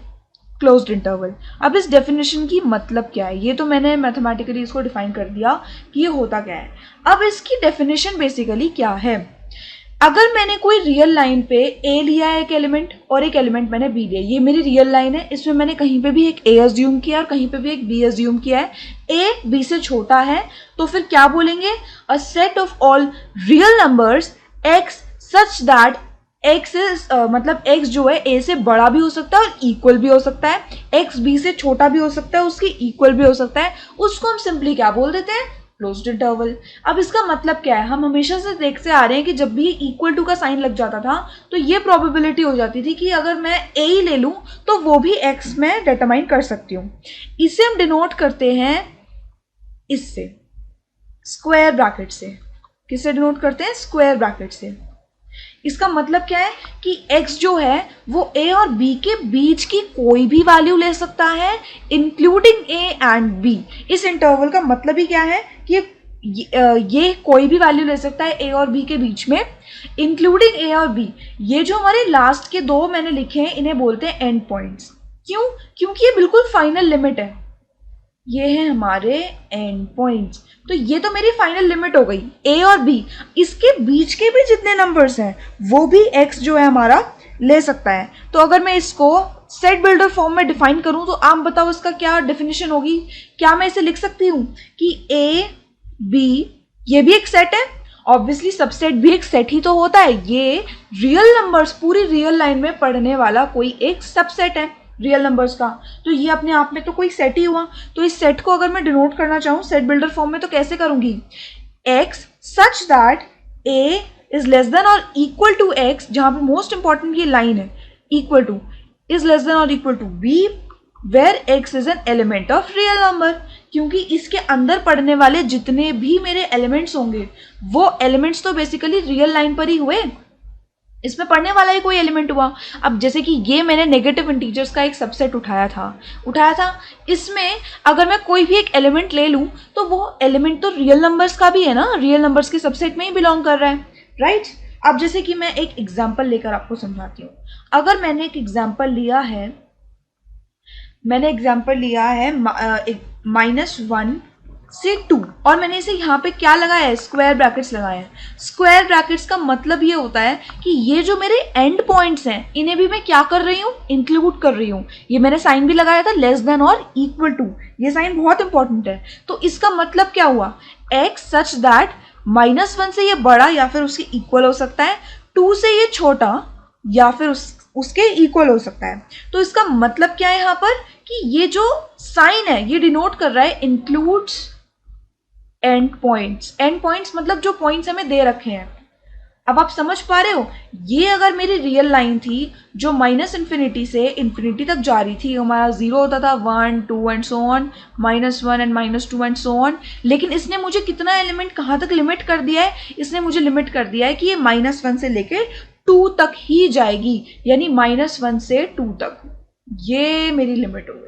क्लोज्ड इंटरवल। अब इस डेफिनेशन की मतलब क्या है, ये तो मैंने मैथमेटिकली इसको डिफाइन कर दिया कि ये होता क्या है। अब इसकी डेफिनेशन बेसिकली क्या है, अगर मैंने कोई रियल लाइन पे ए लिया है एक एलिमेंट और एक एलिमेंट मैंने बी लिया, ये मेरी रियल लाइन है, इसमें मैंने कहीं पे भी एक ए अज्यूम किया और कहीं पे भी एक बी अज्यूम किया है, ए बी से छोटा है, तो फिर क्या बोलेंगे, अ set of all real numbers x such that x is मतलब एक्स जो है ए से बड़ा भी हो सकता है और इक्वल भी हो सकता है, एक्स बी से छोटा भी हो सकता है, उसके इक्वल भी हो सकता है, उसको हम सिंपली क्या बोल देते हैं, क्लोज्ड इंटरवल। अब इसका मतलब क्या है, हम हमेशा से देखते आ रहे हैं कि जब भी इक्वल टू का साइन लग जाता था तो ये प्रोबेबिलिटी हो जाती थी कि अगर मैं ए ही ले लूं तो वो भी एक्स में डिटरमाइन कर सकती हूँ। इसे हम डिनोट करते हैं इससे, स्क्वायर ब्रैकेट से। किससे डिनोट करते हैं, स्क्वायर ब्रैकेट से। इसका मतलब क्या है कि x जो है वो a और b के बीच की कोई भी वैल्यू ले सकता है इंक्लूडिंग a एंड b। इस इंटरवल का मतलब ही क्या है कि ये कोई भी वैल्यू ले सकता है a और b के बीच में इंक्लूडिंग a और b। ये जो हमारे लास्ट के दो मैंने लिखे हैं इन्हें बोलते हैं एंड पॉइंट्स। क्यों, क्योंकि ये बिल्कुल फाइनल लिमिट है, ये है हमारे एंड पॉइंट्स। तो ये तो मेरी फाइनल लिमिट हो गई a और b, इसके बीच के भी जितने नंबर्स हैं वो भी x जो है हमारा ले सकता है। तो अगर मैं इसको सेट बिल्डर फॉर्म में डिफाइन करूं तो आप बताओ इसका क्या डेफिनेशन होगी। क्या मैं इसे लिख सकती हूं कि a b ये भी एक सेट है, ऑब्वियसली सबसेट भी एक सेट ही तो होता है, ये रियल नंबर्स पूरी रियल लाइन में पढ़ने वाला कोई एक सबसेट है रियल नंबर्स का, तो ये अपने आप में तो कोई सेट ही हुआ। तो इस सेट को अगर मैं डिनोट करना चाहूँ सेट बिल्डर फॉर्म में तो कैसे करूंगी, x such that a is less than और इक्वल टू x, जहां पे मोस्ट इंपॉर्टेंट ये लाइन है, equal to is less than और equal to b where x is an element of real number. क्योंकि इसके अंदर पढ़ने वाले जितने भी मेरे एलिमेंट्स होंगे वो एलिमेंट्स तो बेसिकली रियल लाइन पर ही हुए, इसमें पढ़ने वाला ही कोई एलिमेंट हुआ। अब जैसे कि ये मैंने नेगेटिव इंटीजर्स का एक सबसेट उठाया था, इसमें अगर मैं कोई भी एक एलिमेंट ले लूं तो वो एलिमेंट तो रियल नंबर्स का भी है ना, रियल नंबर्स के सबसेट में ही बिलोंग कर रहा है, राइट। अब जैसे कि मैं एक एग्जांपल लेकर आपको समझाती हूँ। अगर मैंने एक एग्जांपल लिया है, -1 से 2 और मैंने इसे यहाँ पे क्या लगाया है, स्क्वायर ब्रैकेट्स लगाए हैं। स्क्वायर ब्रैकेट्स का मतलब ये होता है कि ये जो मेरे एंड पॉइंट्स हैं इन्हें भी मैं क्या कर रही हूँ, इंक्लूड कर रही हूँ। ये मैंने साइन भी लगाया था लेस देन और इक्वल टू, ये साइन बहुत इंपॉर्टेंट है। तो इसका मतलब क्या हुआ, x सच दैट -1 से ये बड़ा या फिर उसके इक्वल हो सकता है, 2 से ये छोटा या फिर उसके इक्वल हो सकता है। तो इसका मतलब क्या है यहाँ पर कि ये जो साइन है ये डिनोट कर रहा है includes and points. And points मतलब जो पॉइंट्स हमें दे रखे हैं। अब आप समझ पा रहे हो, ये अगर मेरी रियल लाइन थी जो -∞ से इन्फिनिटी तक जा रही थी, हमारा 0 होता था, 1 2 and so on, -1 and -2 and so on, लेकिन इसने मुझे कितना एलिमेंट कहाँ तक लिमिट कर दिया है, इसने मुझे लिमिट कर दिया है कि ये -1 से लेके 2 तक ही जाएगी, यानी -1 से 2 तक, ये मेरी लिमिट हो गई।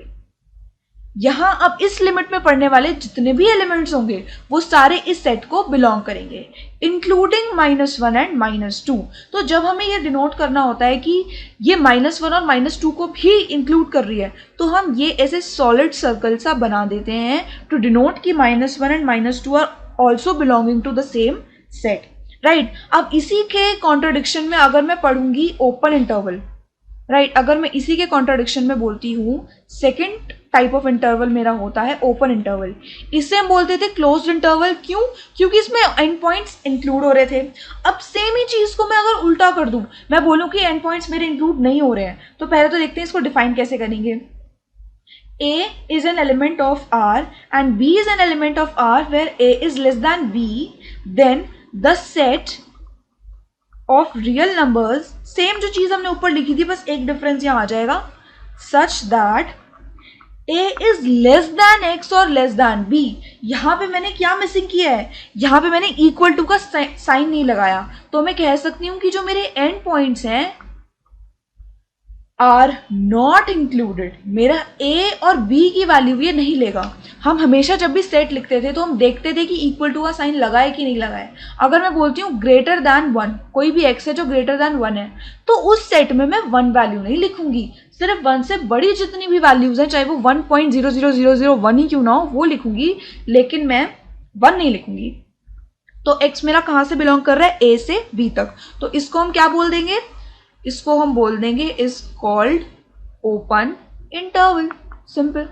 यहां अब इस लिमिट में पढ़ने वाले जितने भी एलिमेंट्स होंगे वो सारे इस सेट को बिलोंग करेंगे, इंक्लूडिंग -1 एंड -2। तो जब हमें ये डिनोट करना होता है कि ये -1 और -2 को भी इंक्लूड कर रही है, तो हम ये ऐसे सॉलिड सर्कल सा बना देते हैं टू डिनोट कि -1 and -2 are also belonging to the same set, right. अब इसी के कॉन्ट्रडिक्शन में अगर मैं पढ़ूंगी ओपन इंटरवल, राइट, अगर मैं इसी के कॉन्ट्रडिक्शन में बोलती हूँ सेकेंड टाइप ऑफ इंटरवल मेरा होता है ओपन इंटरवल। इसे हम बोलते थे क्लोज्ड इंटरवल। क्यों? क्योंकि इसमें एंड पॉइंट्स इंक्लूड हो रहे थे। अब सेम ही चीज को मैं अगर उल्टा कर दूं, मैं बोलूं कि एंड पॉइंट्स मेरे इंक्लूड नहीं हो रहे हैं, तो पहले तो देखते हैं इसको डिफाइन कैसे करेंगे। A is an element of R and B is an element of R where A is less than B, then the set of real numbers, same जो चीज हमने ऊपर लिखी थी, बस एक डिफरेंस यहां आ जाएगा, such that A is less than X और less than B। यहां पे मैंने क्या मिसिंग किया है? यहां पे मैंने इक्वल टू का साइन नहीं लगाया, तो मैं कह सकती हूं कि जो मेरे एंड पॉइंट्स हैं आर नॉट इंक्लूडेड। मेरा ए और बी की वैल्यू ये नहीं लेगा। हम हमेशा जब भी सेट लिखते थे तो हम देखते थे कि इक्वल टू का साइन लगा है कि नहीं लगा है। अगर मैं बोलती हूँ ग्रेटर दैन 1, कोई भी एक्स है जो ग्रेटर दैन 1 है, तो उस सेट में मैं 1 वैल्यू नहीं लिखूंगी, सिर्फ 1 से बड़ी जितनी भी वैल्यूज हैं, चाहे वो 1.00001 ही क्यों ना हो, वो लिखूंगी, लेकिन मैं 1 नहीं लिखूंगी। तो एक्स मेरा कहाँ से बिलोंग कर रहा है? ए से बी तक। तो इसको हम क्या बोल देंगे? इसको हम बोल देंगे is called open interval. Simple,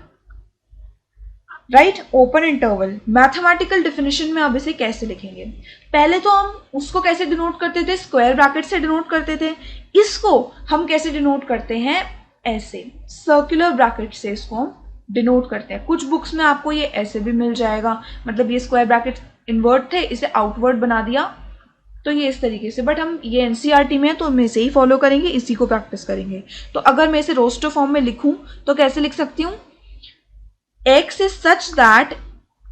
right? Open interval. Mathematical definition में अब इसे कैसे लिखेंगे? पहले तो हम उसको कैसे डिनोट करते थे? स्क्वायर ब्रैकेट से डिनोट करते थे। इसको हम कैसे डिनोट करते हैं? ऐसे, सर्कुलर ब्रैकेट से इसको हम डिनोट करते हैं। कुछ बुक्स में आपको ये ऐसे भी मिल जाएगा, मतलब ये स्क्वायर ब्रैकेट इनवर्ट थे, इसे आउटवर्ड बना दिया, तो ये इस तरीके से। बट हम ये एनसीईआरटी में है तो हम इसे ही फॉलो करेंगे, इसी को प्रैक्टिस करेंगे। तो अगर मैं इसे रोस्टर फॉर्म में लिखूं तो कैसे लिख सकती हूँ? एक्स इज सच दैट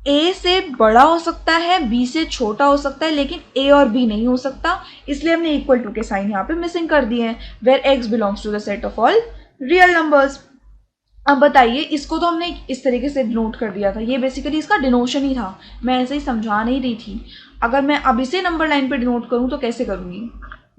ए से बड़ा हो सकता है, बी से छोटा हो सकता है, लेकिन ए और बी नहीं हो सकता, इसलिए हमने इक्वल टू के साइन यहाँ पे मिसिंग कर दिए हैं। Where x belongs to the set of all real numbers. अब बताइए, इसको तो हमने इस तरीके से डिनोट कर दिया था, ये बेसिकली इसका डिनोशन ही था, मैं ऐसे ही समझा नहीं रही थी। अगर मैं अब इसे नंबर लाइन पे डिनोट करूं तो कैसे करूंगी?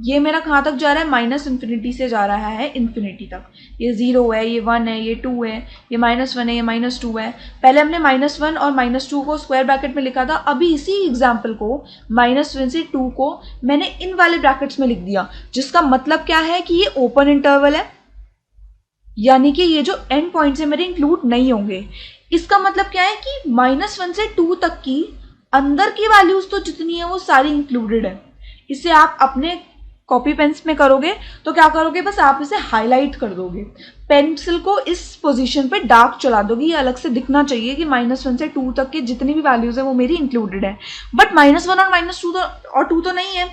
ये मेरा कहाँ तक जा रहा है? माइनस इन्फिनिटी से जा रहा है इन्फिनिटी तक। ये 0 है, ये 1 है, ये 2 है, ये -1 है, ये -2 है। पहले हमने -1 और -2 को स्क्वायर ब्रैकेट में लिखा था, अभी इसी एग्जाम्पल को -1 से 2 को मैंने इन वाले ब्रैकेट्स में लिख दिया, जिसका मतलब क्या है कि ये ओपन इंटरवल है, यानी कि ये जो एंड पॉइंट्स है मेरे इंक्लूड नहीं होंगे। इसका मतलब क्या है कि -1 से 2 तक की अंदर की वैल्यूज तो जितनी है वो सारी इंक्लूडेड है। इसे आप अपने कॉपी पेंस में करोगे तो क्या करोगे? बस आप इसे हाईलाइट कर दोगे, पेंसिल को इस पोजीशन पे डार्क चला दोगे, ये अलग से दिखना चाहिए कि -1 से 2 तक की जितनी भी वैल्यूज है वो मेरी इंक्लूडेड है। बट -1 और -2 तो नहीं है।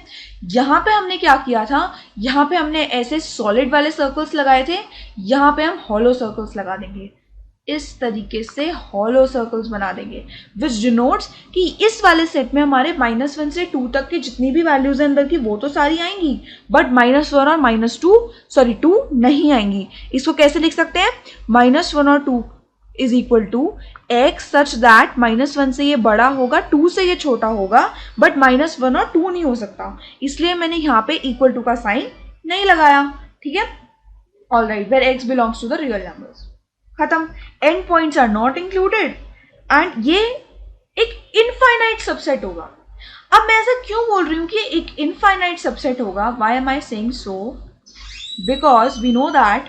यहाँ पे हमने क्या किया था? यहाँ पे हमने ऐसे सॉलिड वाले सर्कल्स लगाए थे, यहाँ पे हम हॉलो सर्कल्स लगा देंगे, इस तरीके से हॉलो सर्कल्स बना देंगे, विच डिनोट्स कि इस वाले सेट में हमारे -1 से 2 तक की जितनी भी वैल्यूज है अंदर की वो तो सारी आएंगी, बट -1 और -2 नहीं आएंगी। इसको कैसे लिख सकते हैं? -1 और 2 is equal to x such that -1 से ये बड़ा होगा, 2 से ये छोटा होगा, बट -1 और 2 नहीं हो सकता, इसलिए मैंने यहाँ पे इक्वल टू का साइन नहीं लगाया। ठीक है, all right. Where x belongs to the real numbers, खत्म। End points are not included and ये एक इनफाइनाइट सबसेट होगा। अब मैं ऐसा क्यों बोल रही हूं कि एक इनफाइनाइट सबसेट होगा? Why am I saying so? Because we know that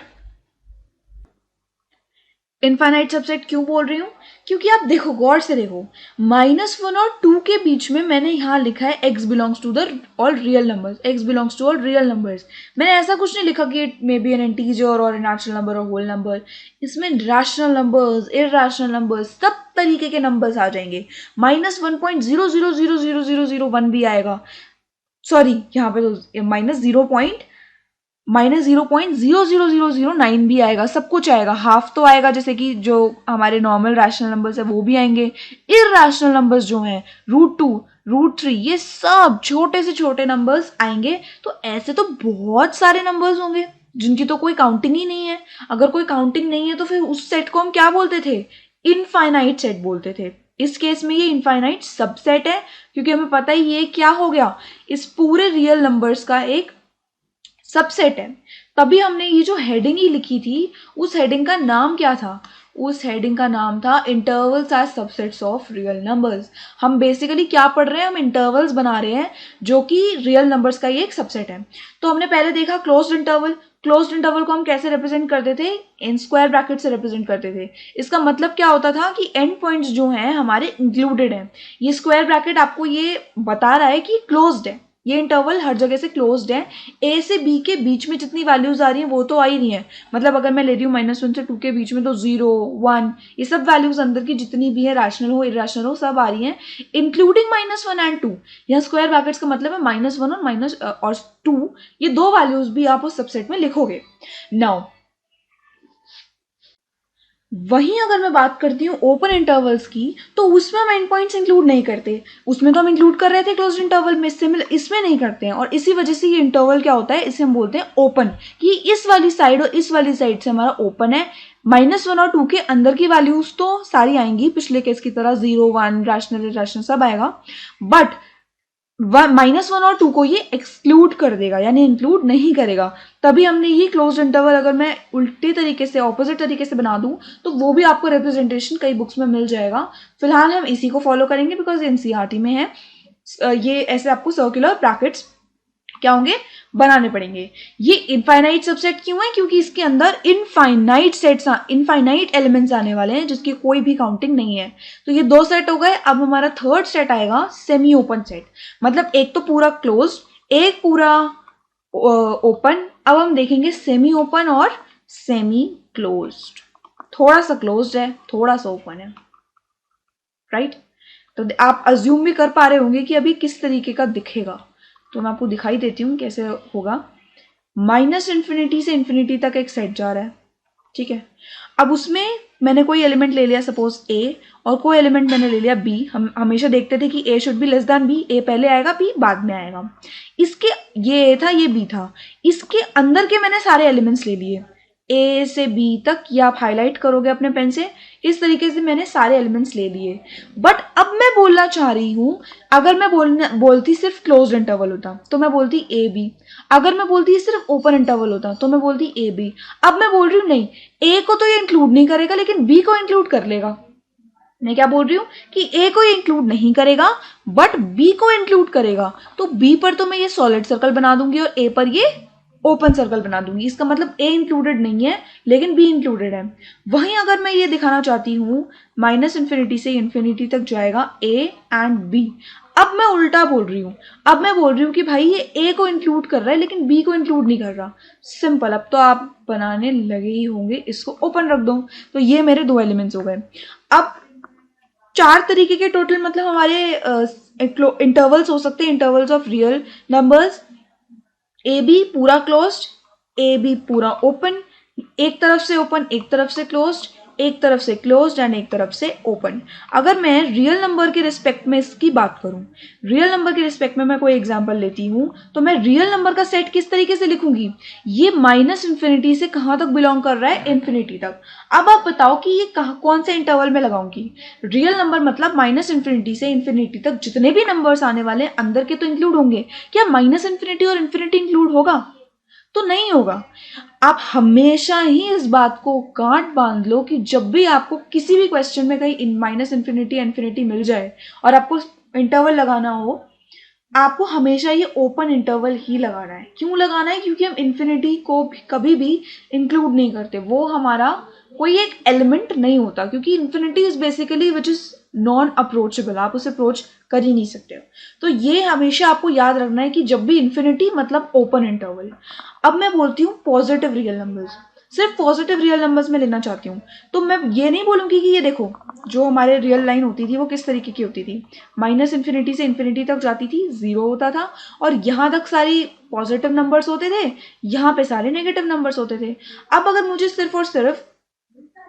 infinite subset क्यों बोल रही हूँ? क्योंकि आप देखो, गौर से देखो, -1 और 2 के बीच में मैंने यहाँ लिखा है x belongs to the all real numbers, x belongs to all real numbers. मैंने ऐसा कुछ नहीं लिखा कि it may be an integer और ए नेचुरल नंबर और होल नंबर। इसमें रैशनल नंबर्स, इरैशनल नंबर्स, सब तरीके के नंबर्स आ जाएंगे। -1.00000001 भी आएगा, सॉरी यहाँ पे तो -0.000009 भी आएगा, सब कुछ आएगा, हाफ तो आएगा, जैसे कि जो हमारे नॉर्मल रैशनल नंबर्स है वो भी आएंगे। इरैशनल नंबर्स जो हैं √2, √3, ये सब छोटे से छोटे नंबर्स आएंगे। तो ऐसे तो बहुत सारे नंबर्स होंगे जिनकी तो कोई काउंटिंग ही नहीं है। अगर कोई काउंटिंग नहीं है तो फिर उस सेट को हम क्या बोलते थे? इनफाइनाइट सेट बोलते थे। इस केस में ये इनफाइनाइट सबसेट है, क्योंकि हमें पता ही ये क्या हो गया, इस पूरे रियल नंबर्स का एक सबसेट है। तभी हमने ये जो हेडिंग ही लिखी थी, उस हेडिंग का नाम क्या था? उस हेडिंग का नाम था intervals as subsets of real numbers. हम बेसिकली क्या पढ़ रहे हैं, हम इंटरवल्स बना रहे हैं जो कि रियल नंबर्स का ही एक सबसेट है। तो हमने पहले देखा क्लोज्ड इंटरवल। क्लोज्ड इंटरवल को हम कैसे रिप्रेजेंट करते थे, इन स्क्वायर ब्रैकेट से रिप्रेजेंट करते थे। इसका मतलब क्या होता था कि एंड पॉइंट्स जो हैं हमारे इंक्लूडेड हैं। ये स्क्वायर ब्रैकेट आपको ये बता रहा है कि क्लोज्ड है, ये इंटरवल हर जगह से क्लोज्ड है। ए से बी के बीच में जितनी वैल्यूज आ रही हैं वो तो आ ही नहीं है, मतलब अगर मैं ले रही हूँ -1 से 2 के बीच में तो 0 1 ये सब वैल्यूज अंदर की जितनी भी है, रैशनल हो इरेशनल हो, सब आ रही हैं इंक्लूडिंग -1 एंड 2। यहाँ स्क्वायर ब्रैकेट्स का मतलब है -1 और 2, ये दो वैल्यूज भी आप उस सबसेट में लिखोगे। नाउ वहीं अगर मैं बात करती हूँ ओपन इंटरवल्स की, तो उसमें हम एंड पॉइंट्स इंक्लूड नहीं करते। उसमें तो हम इंक्लूड कर रहे थे क्लोज्ड इंटरवल में, इसमें नहीं करते हैं। और इसी वजह से ये इंटरवल क्या होता है, इसे हम बोलते हैं ओपन, कि इस वाली साइड और इस वाली साइड से हमारा ओपन है। -1 और 2 के अंदर की वैल्यूज तो सारी आएंगी पिछले केस की तरह, 0 1 रैशनल इरेशनल सब आएगा, बट -1 और 2 को ये एक्सक्लूड कर देगा, यानी इंक्लूड नहीं करेगा। तभी हमने ये क्लोज्ड इंटरवल, अगर मैं उल्टे तरीके से ऑपोजिट तरीके से बना दूं तो वो भी आपको रिप्रेजेंटेशन कई बुक्स में मिल जाएगा। फिलहाल हम इसी को फॉलो करेंगे बिकॉज एनसीईआरटी में है। ये ऐसे आपको सर्कुलर ब्रैकेट्स क्या होंगे, बनाने पड़ेंगे। ये इनफाइनाइट सबसेट क्यों है, क्योंकि इसके अंदर इनफाइनाइट एलिमेंट्स आने वाले हैं जिसकी कोई भी काउंटिंग नहीं है। तो ये दो सेट हो गए। अब हमारा थर्ड सेट आएगा सेमी ओपन सेट, मतलब एक तो पूरा क्लोज, एक पूरा ओपन। अब हम देखेंगे सेमी ओपन और सेमी क्लोज्ड। थोड़ा सा क्लोज्ड है, थोड़ा सा ओपन है, राइट। तो आप अज्यूम भी कर पा रहे होंगे कि अभी किस तरीके का दिखेगा, तो मैं आपको दिखाई देती हूँ कैसे होगा। -∞ से इन्फिनिटी तक एक सेट जा रहा है, ठीक है। अब उसमें मैंने कोई एलिमेंट ले लिया, सपोज ए, और कोई एलिमेंट मैंने ले लिया बी। हम हमेशा देखते थे कि A should be less than B, A पहले आएगा बी बाद में आएगा। इसके ये ए था, ये बी था, इसके अंदर के मैंने सारे एलिमेंट्स ले लिए ए से बी तक, ये आप हाईलाइट करोगे अपने पेन से। इस तरीके से मैंने सारे एलिमेंट्स ले लिए। बट अब मैं बोलना चाह रही हूं, अगर मैं बोलती सिर्फ क्लोज्ड इंटरवल होता तो मैं बोलती ए बी, अगर मैं बोलती सिर्फ ओपन इंटरवल होता तो मैं बोलती ए बी। अब मैं बोल रही हूँ नहीं, ए को तो ये इंक्लूड नहीं करेगा लेकिन बी को इंक्लूड कर लेगा। मैं क्या बोल रही हूँ कि ए को ये इंक्लूड नहीं करेगा बट बी को इंक्लूड करेगा। तो बी पर तो मैं ये सॉलिड सर्कल बना दूंगी और ए पर ये ओपन सर्कल बना दूंगी। इसका मतलब ए इंक्लूडेड नहीं है लेकिन बी इंक्लूडेड है। वहीं अगर मैं ये दिखाना चाहती हूँ -∞ से इन्फिनिटी तक जाएगा ए एंड बी, अब मैं उल्टा बोल रही हूँ। अब मैं बोल रही हूँ कि भाई ये ए को इंक्लूड कर रहा है लेकिन बी को इंक्लूड नहीं कर रहा। सिंपल, अब तो आप बनाने लगे ही होंगे, इसको ओपन रख दो। तो ये मेरे दो एलिमेंट्स हो गए। अब 4 तरीके के टोटल मतलब हमारे इंटरवल्स हो सकते हैं, intervals of real numbers. A B पूरा क्लोज्ड, ए बी पूरा ओपन, एक तरफ से ओपन एक तरफ से क्लोज्ड, एक तरफ से क्लोज्ड एंड एक तरफ से ओपन। अगर मैं रियल नंबर के रिस्पेक्ट में इसकी बात करूं, रियल नंबर के रिस्पेक्ट में मैं कोई एग्जांपल लेती हूं, तो मैं रियल नंबर का सेट किस तरीके से लिखूंगी, ये -∞ से कहां तक बिलोंग कर रहा है, इन्फिनिटी तक। अब आप बताओ कि ये कौन से इंटरवल में लगाऊंगी। रियल नंबर मतलब -∞ से इन्फिनिटी तक जितने भी नंबर्स आने वाले हैं अंदर के तो इंक्लूड होंगे। क्या -∞ और इन्फिनिटी इंक्लूड होगा? तो नहीं होगा। आप हमेशा ही इस बात को गांठ बांध लो कि जब भी आपको किसी भी क्वेश्चन में कहीं -∞ इन्फिनिटी मिल जाए और आपको इंटरवल लगाना हो, आपको हमेशा ये ओपन इंटरवल ही लगाना है। क्यों लगाना है? क्योंकि हम इन्फिनिटी को कभी भी इंक्लूड नहीं करते, वो हमारा कोई एक एलिमेंट नहीं होता, क्योंकि infinity is basically which is non approachable, आप उसे अप्रोच कर ही नहीं सकते हो। तो ये हमेशा आपको याद रखना है कि जब भी इन्फिनिटी मतलब ओपन इंटरवल। अब मैं बोलती हूँ पॉजिटिव रियल नंबर्स, सिर्फ पॉजिटिव रियल नंबर्स में लेना चाहती हूँ। तो मैं ये नहीं बोलूंगी कि ये देखो जो हमारे रियल लाइन होती थी वो किस तरीके की होती थी, -∞ से इन्फिनिटी तक जाती थी, 0 होता था और यहाँ तक सारी पॉजिटिव नंबर्स होते थे, यहाँ पे सारे नेगेटिव नंबर्स होते थे। अब अगर मुझे सिर्फ और सिर्फ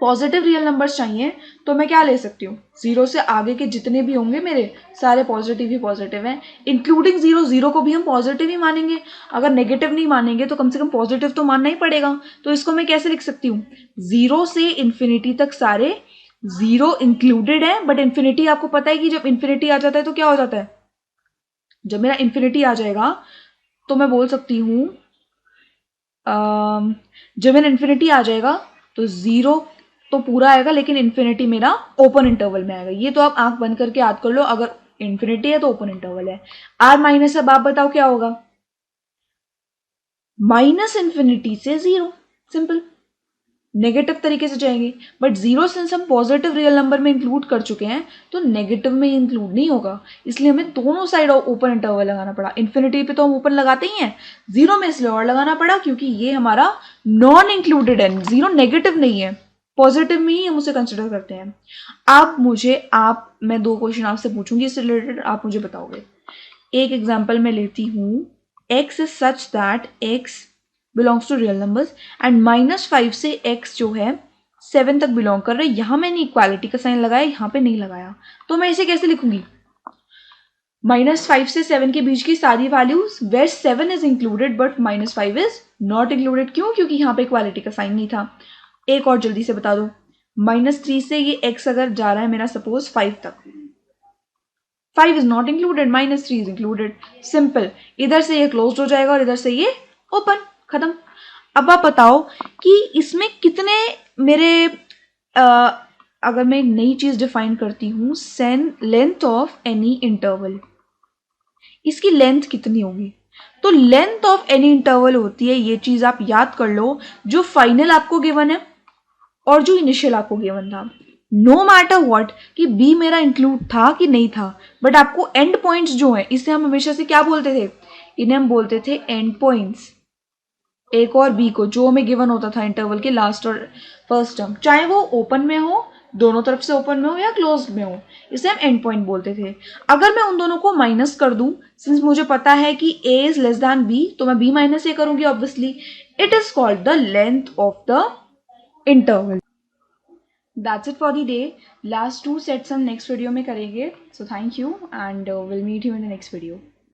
पॉजिटिव रियल नंबर्स चाहिए तो मैं क्या ले सकती हूँ, 0 से आगे के जितने भी होंगे मेरे सारे पॉजिटिव ही पॉजिटिव हैं, इंक्लूडिंग 0। 0 को भी हम पॉजिटिव ही मानेंगे, अगर नेगेटिव नहीं मानेंगे तो कम से कम पॉजिटिव तो मानना ही पड़ेगा। तो इसको मैं कैसे लिख सकती हूँ, 0 से इन्फिनिटी तक सारे 0 इंक्लूडेड है, बट इन्फिनिटी आपको पता है कि जब इन्फिनिटी आ जाता है तो क्या हो जाता है, जब मेरा इन्फिनिटी आ जाएगा तो मैं बोल सकती हूँ जब मेरा इन्फिनिटी आ जाएगा तो 0 तो पूरा आएगा, लेकिन इन्फिनिटी मेरा ओपन इंटरवल में आएगा। ये तो आप आंख बंद करके याद कर लो, अगर इन्फिनिटी है तो ओपन इंटरवल है। आर माइनस, अब आप बताओ क्या होगा? माइनस इन्फिनिटी से जीरो, सिंपल, नेगेटिव तरीके से जाएंगे। बट जीरो सिंस हम पॉजिटिव रियल नंबर में इंक्लूड कर चुके हैं तो नेगेटिव में इंक्लूड नहीं होगा, इसलिए हमें दोनों साइड ओपन इंटरवल लगाना पड़ा। इन्फिनिटी पे तो हम ओपन लगाते ही हैं, जीरो में इसलिए और लगाना पड़ा क्योंकि ये हमारा नॉन इंक्लूडेड है, जीरो नेगेटिव नहीं है, पॉजिटिव में ही हम उसे कंसिडर करते हैं। मैं 2 क्वेश्चन आपसे पूछूंगी इससे रिलेटेड, आप मुझे बताओगे। एक एग्जाम्पल मैं लेती हूँ, x is such that x belongs to real numbers and -5 से x जो है 7 तक बिलोंग कर रहे हैं। यहां मैंने इक्वालिटी का साइन लगाया, यहां पे नहीं लगाया, तो मैं इसे कैसे लिखूंगी? -5 से 7 के बीच की सारी values where 7 is included but -5 is not included. क्यों? क्योंकि यहां पे इक्वालिटी का साइन नहीं था। एक और जल्दी से बता दो, -3 से ये x अगर जा रहा है मेरा सपोज 5 तक, 5 is not included, -3 is included, simple. इधर से ये क्लोज हो जाएगा और इधर से ये ओपन, खत्म। अब आप बताओ कि इसमें कितने मेरे अगर मैं एक नई चीज डिफाइन करती हूं, लेंथ ऑफ एनी इंटरवल, इसकी लेंथ कितनी होगी? तो लेंथ ऑफ एनी इंटरवल होती है, ये चीज आप याद कर लो, जो फाइनल आपको गिवन है और जो इनिशियल आपको गिवन था। नो मैटर व्हाट कि बी मेरा इंक्लूड था कि नहीं था, बट आपको एंड पॉइंट्स जो है, इसे हम हमेशा से क्या बोलते थे? इन्हें हम बोलते थे एंड पॉइंट्स, एक और बी को, जो हमें गिवन होता था इंटरवल के लास्ट और फर्स्ट टर्म, चाहे वो ओपन में हो, दोनों तरफ से ओपन में हो या क्लोज में हो, इसे हम एंड पॉइंट बोलते थे। अगर मैं उन दोनों को माइनस कर दूं, सिंस मुझे पता है कि ए इज लेस देन बी, तो मैं बी माइनस ए करूंगी obviously. It is called the length of the interval. That's it for the day. Last 2 sets हम नेक्स्ट वीडियो में करेंगे। So thank you and will meet you in the next video.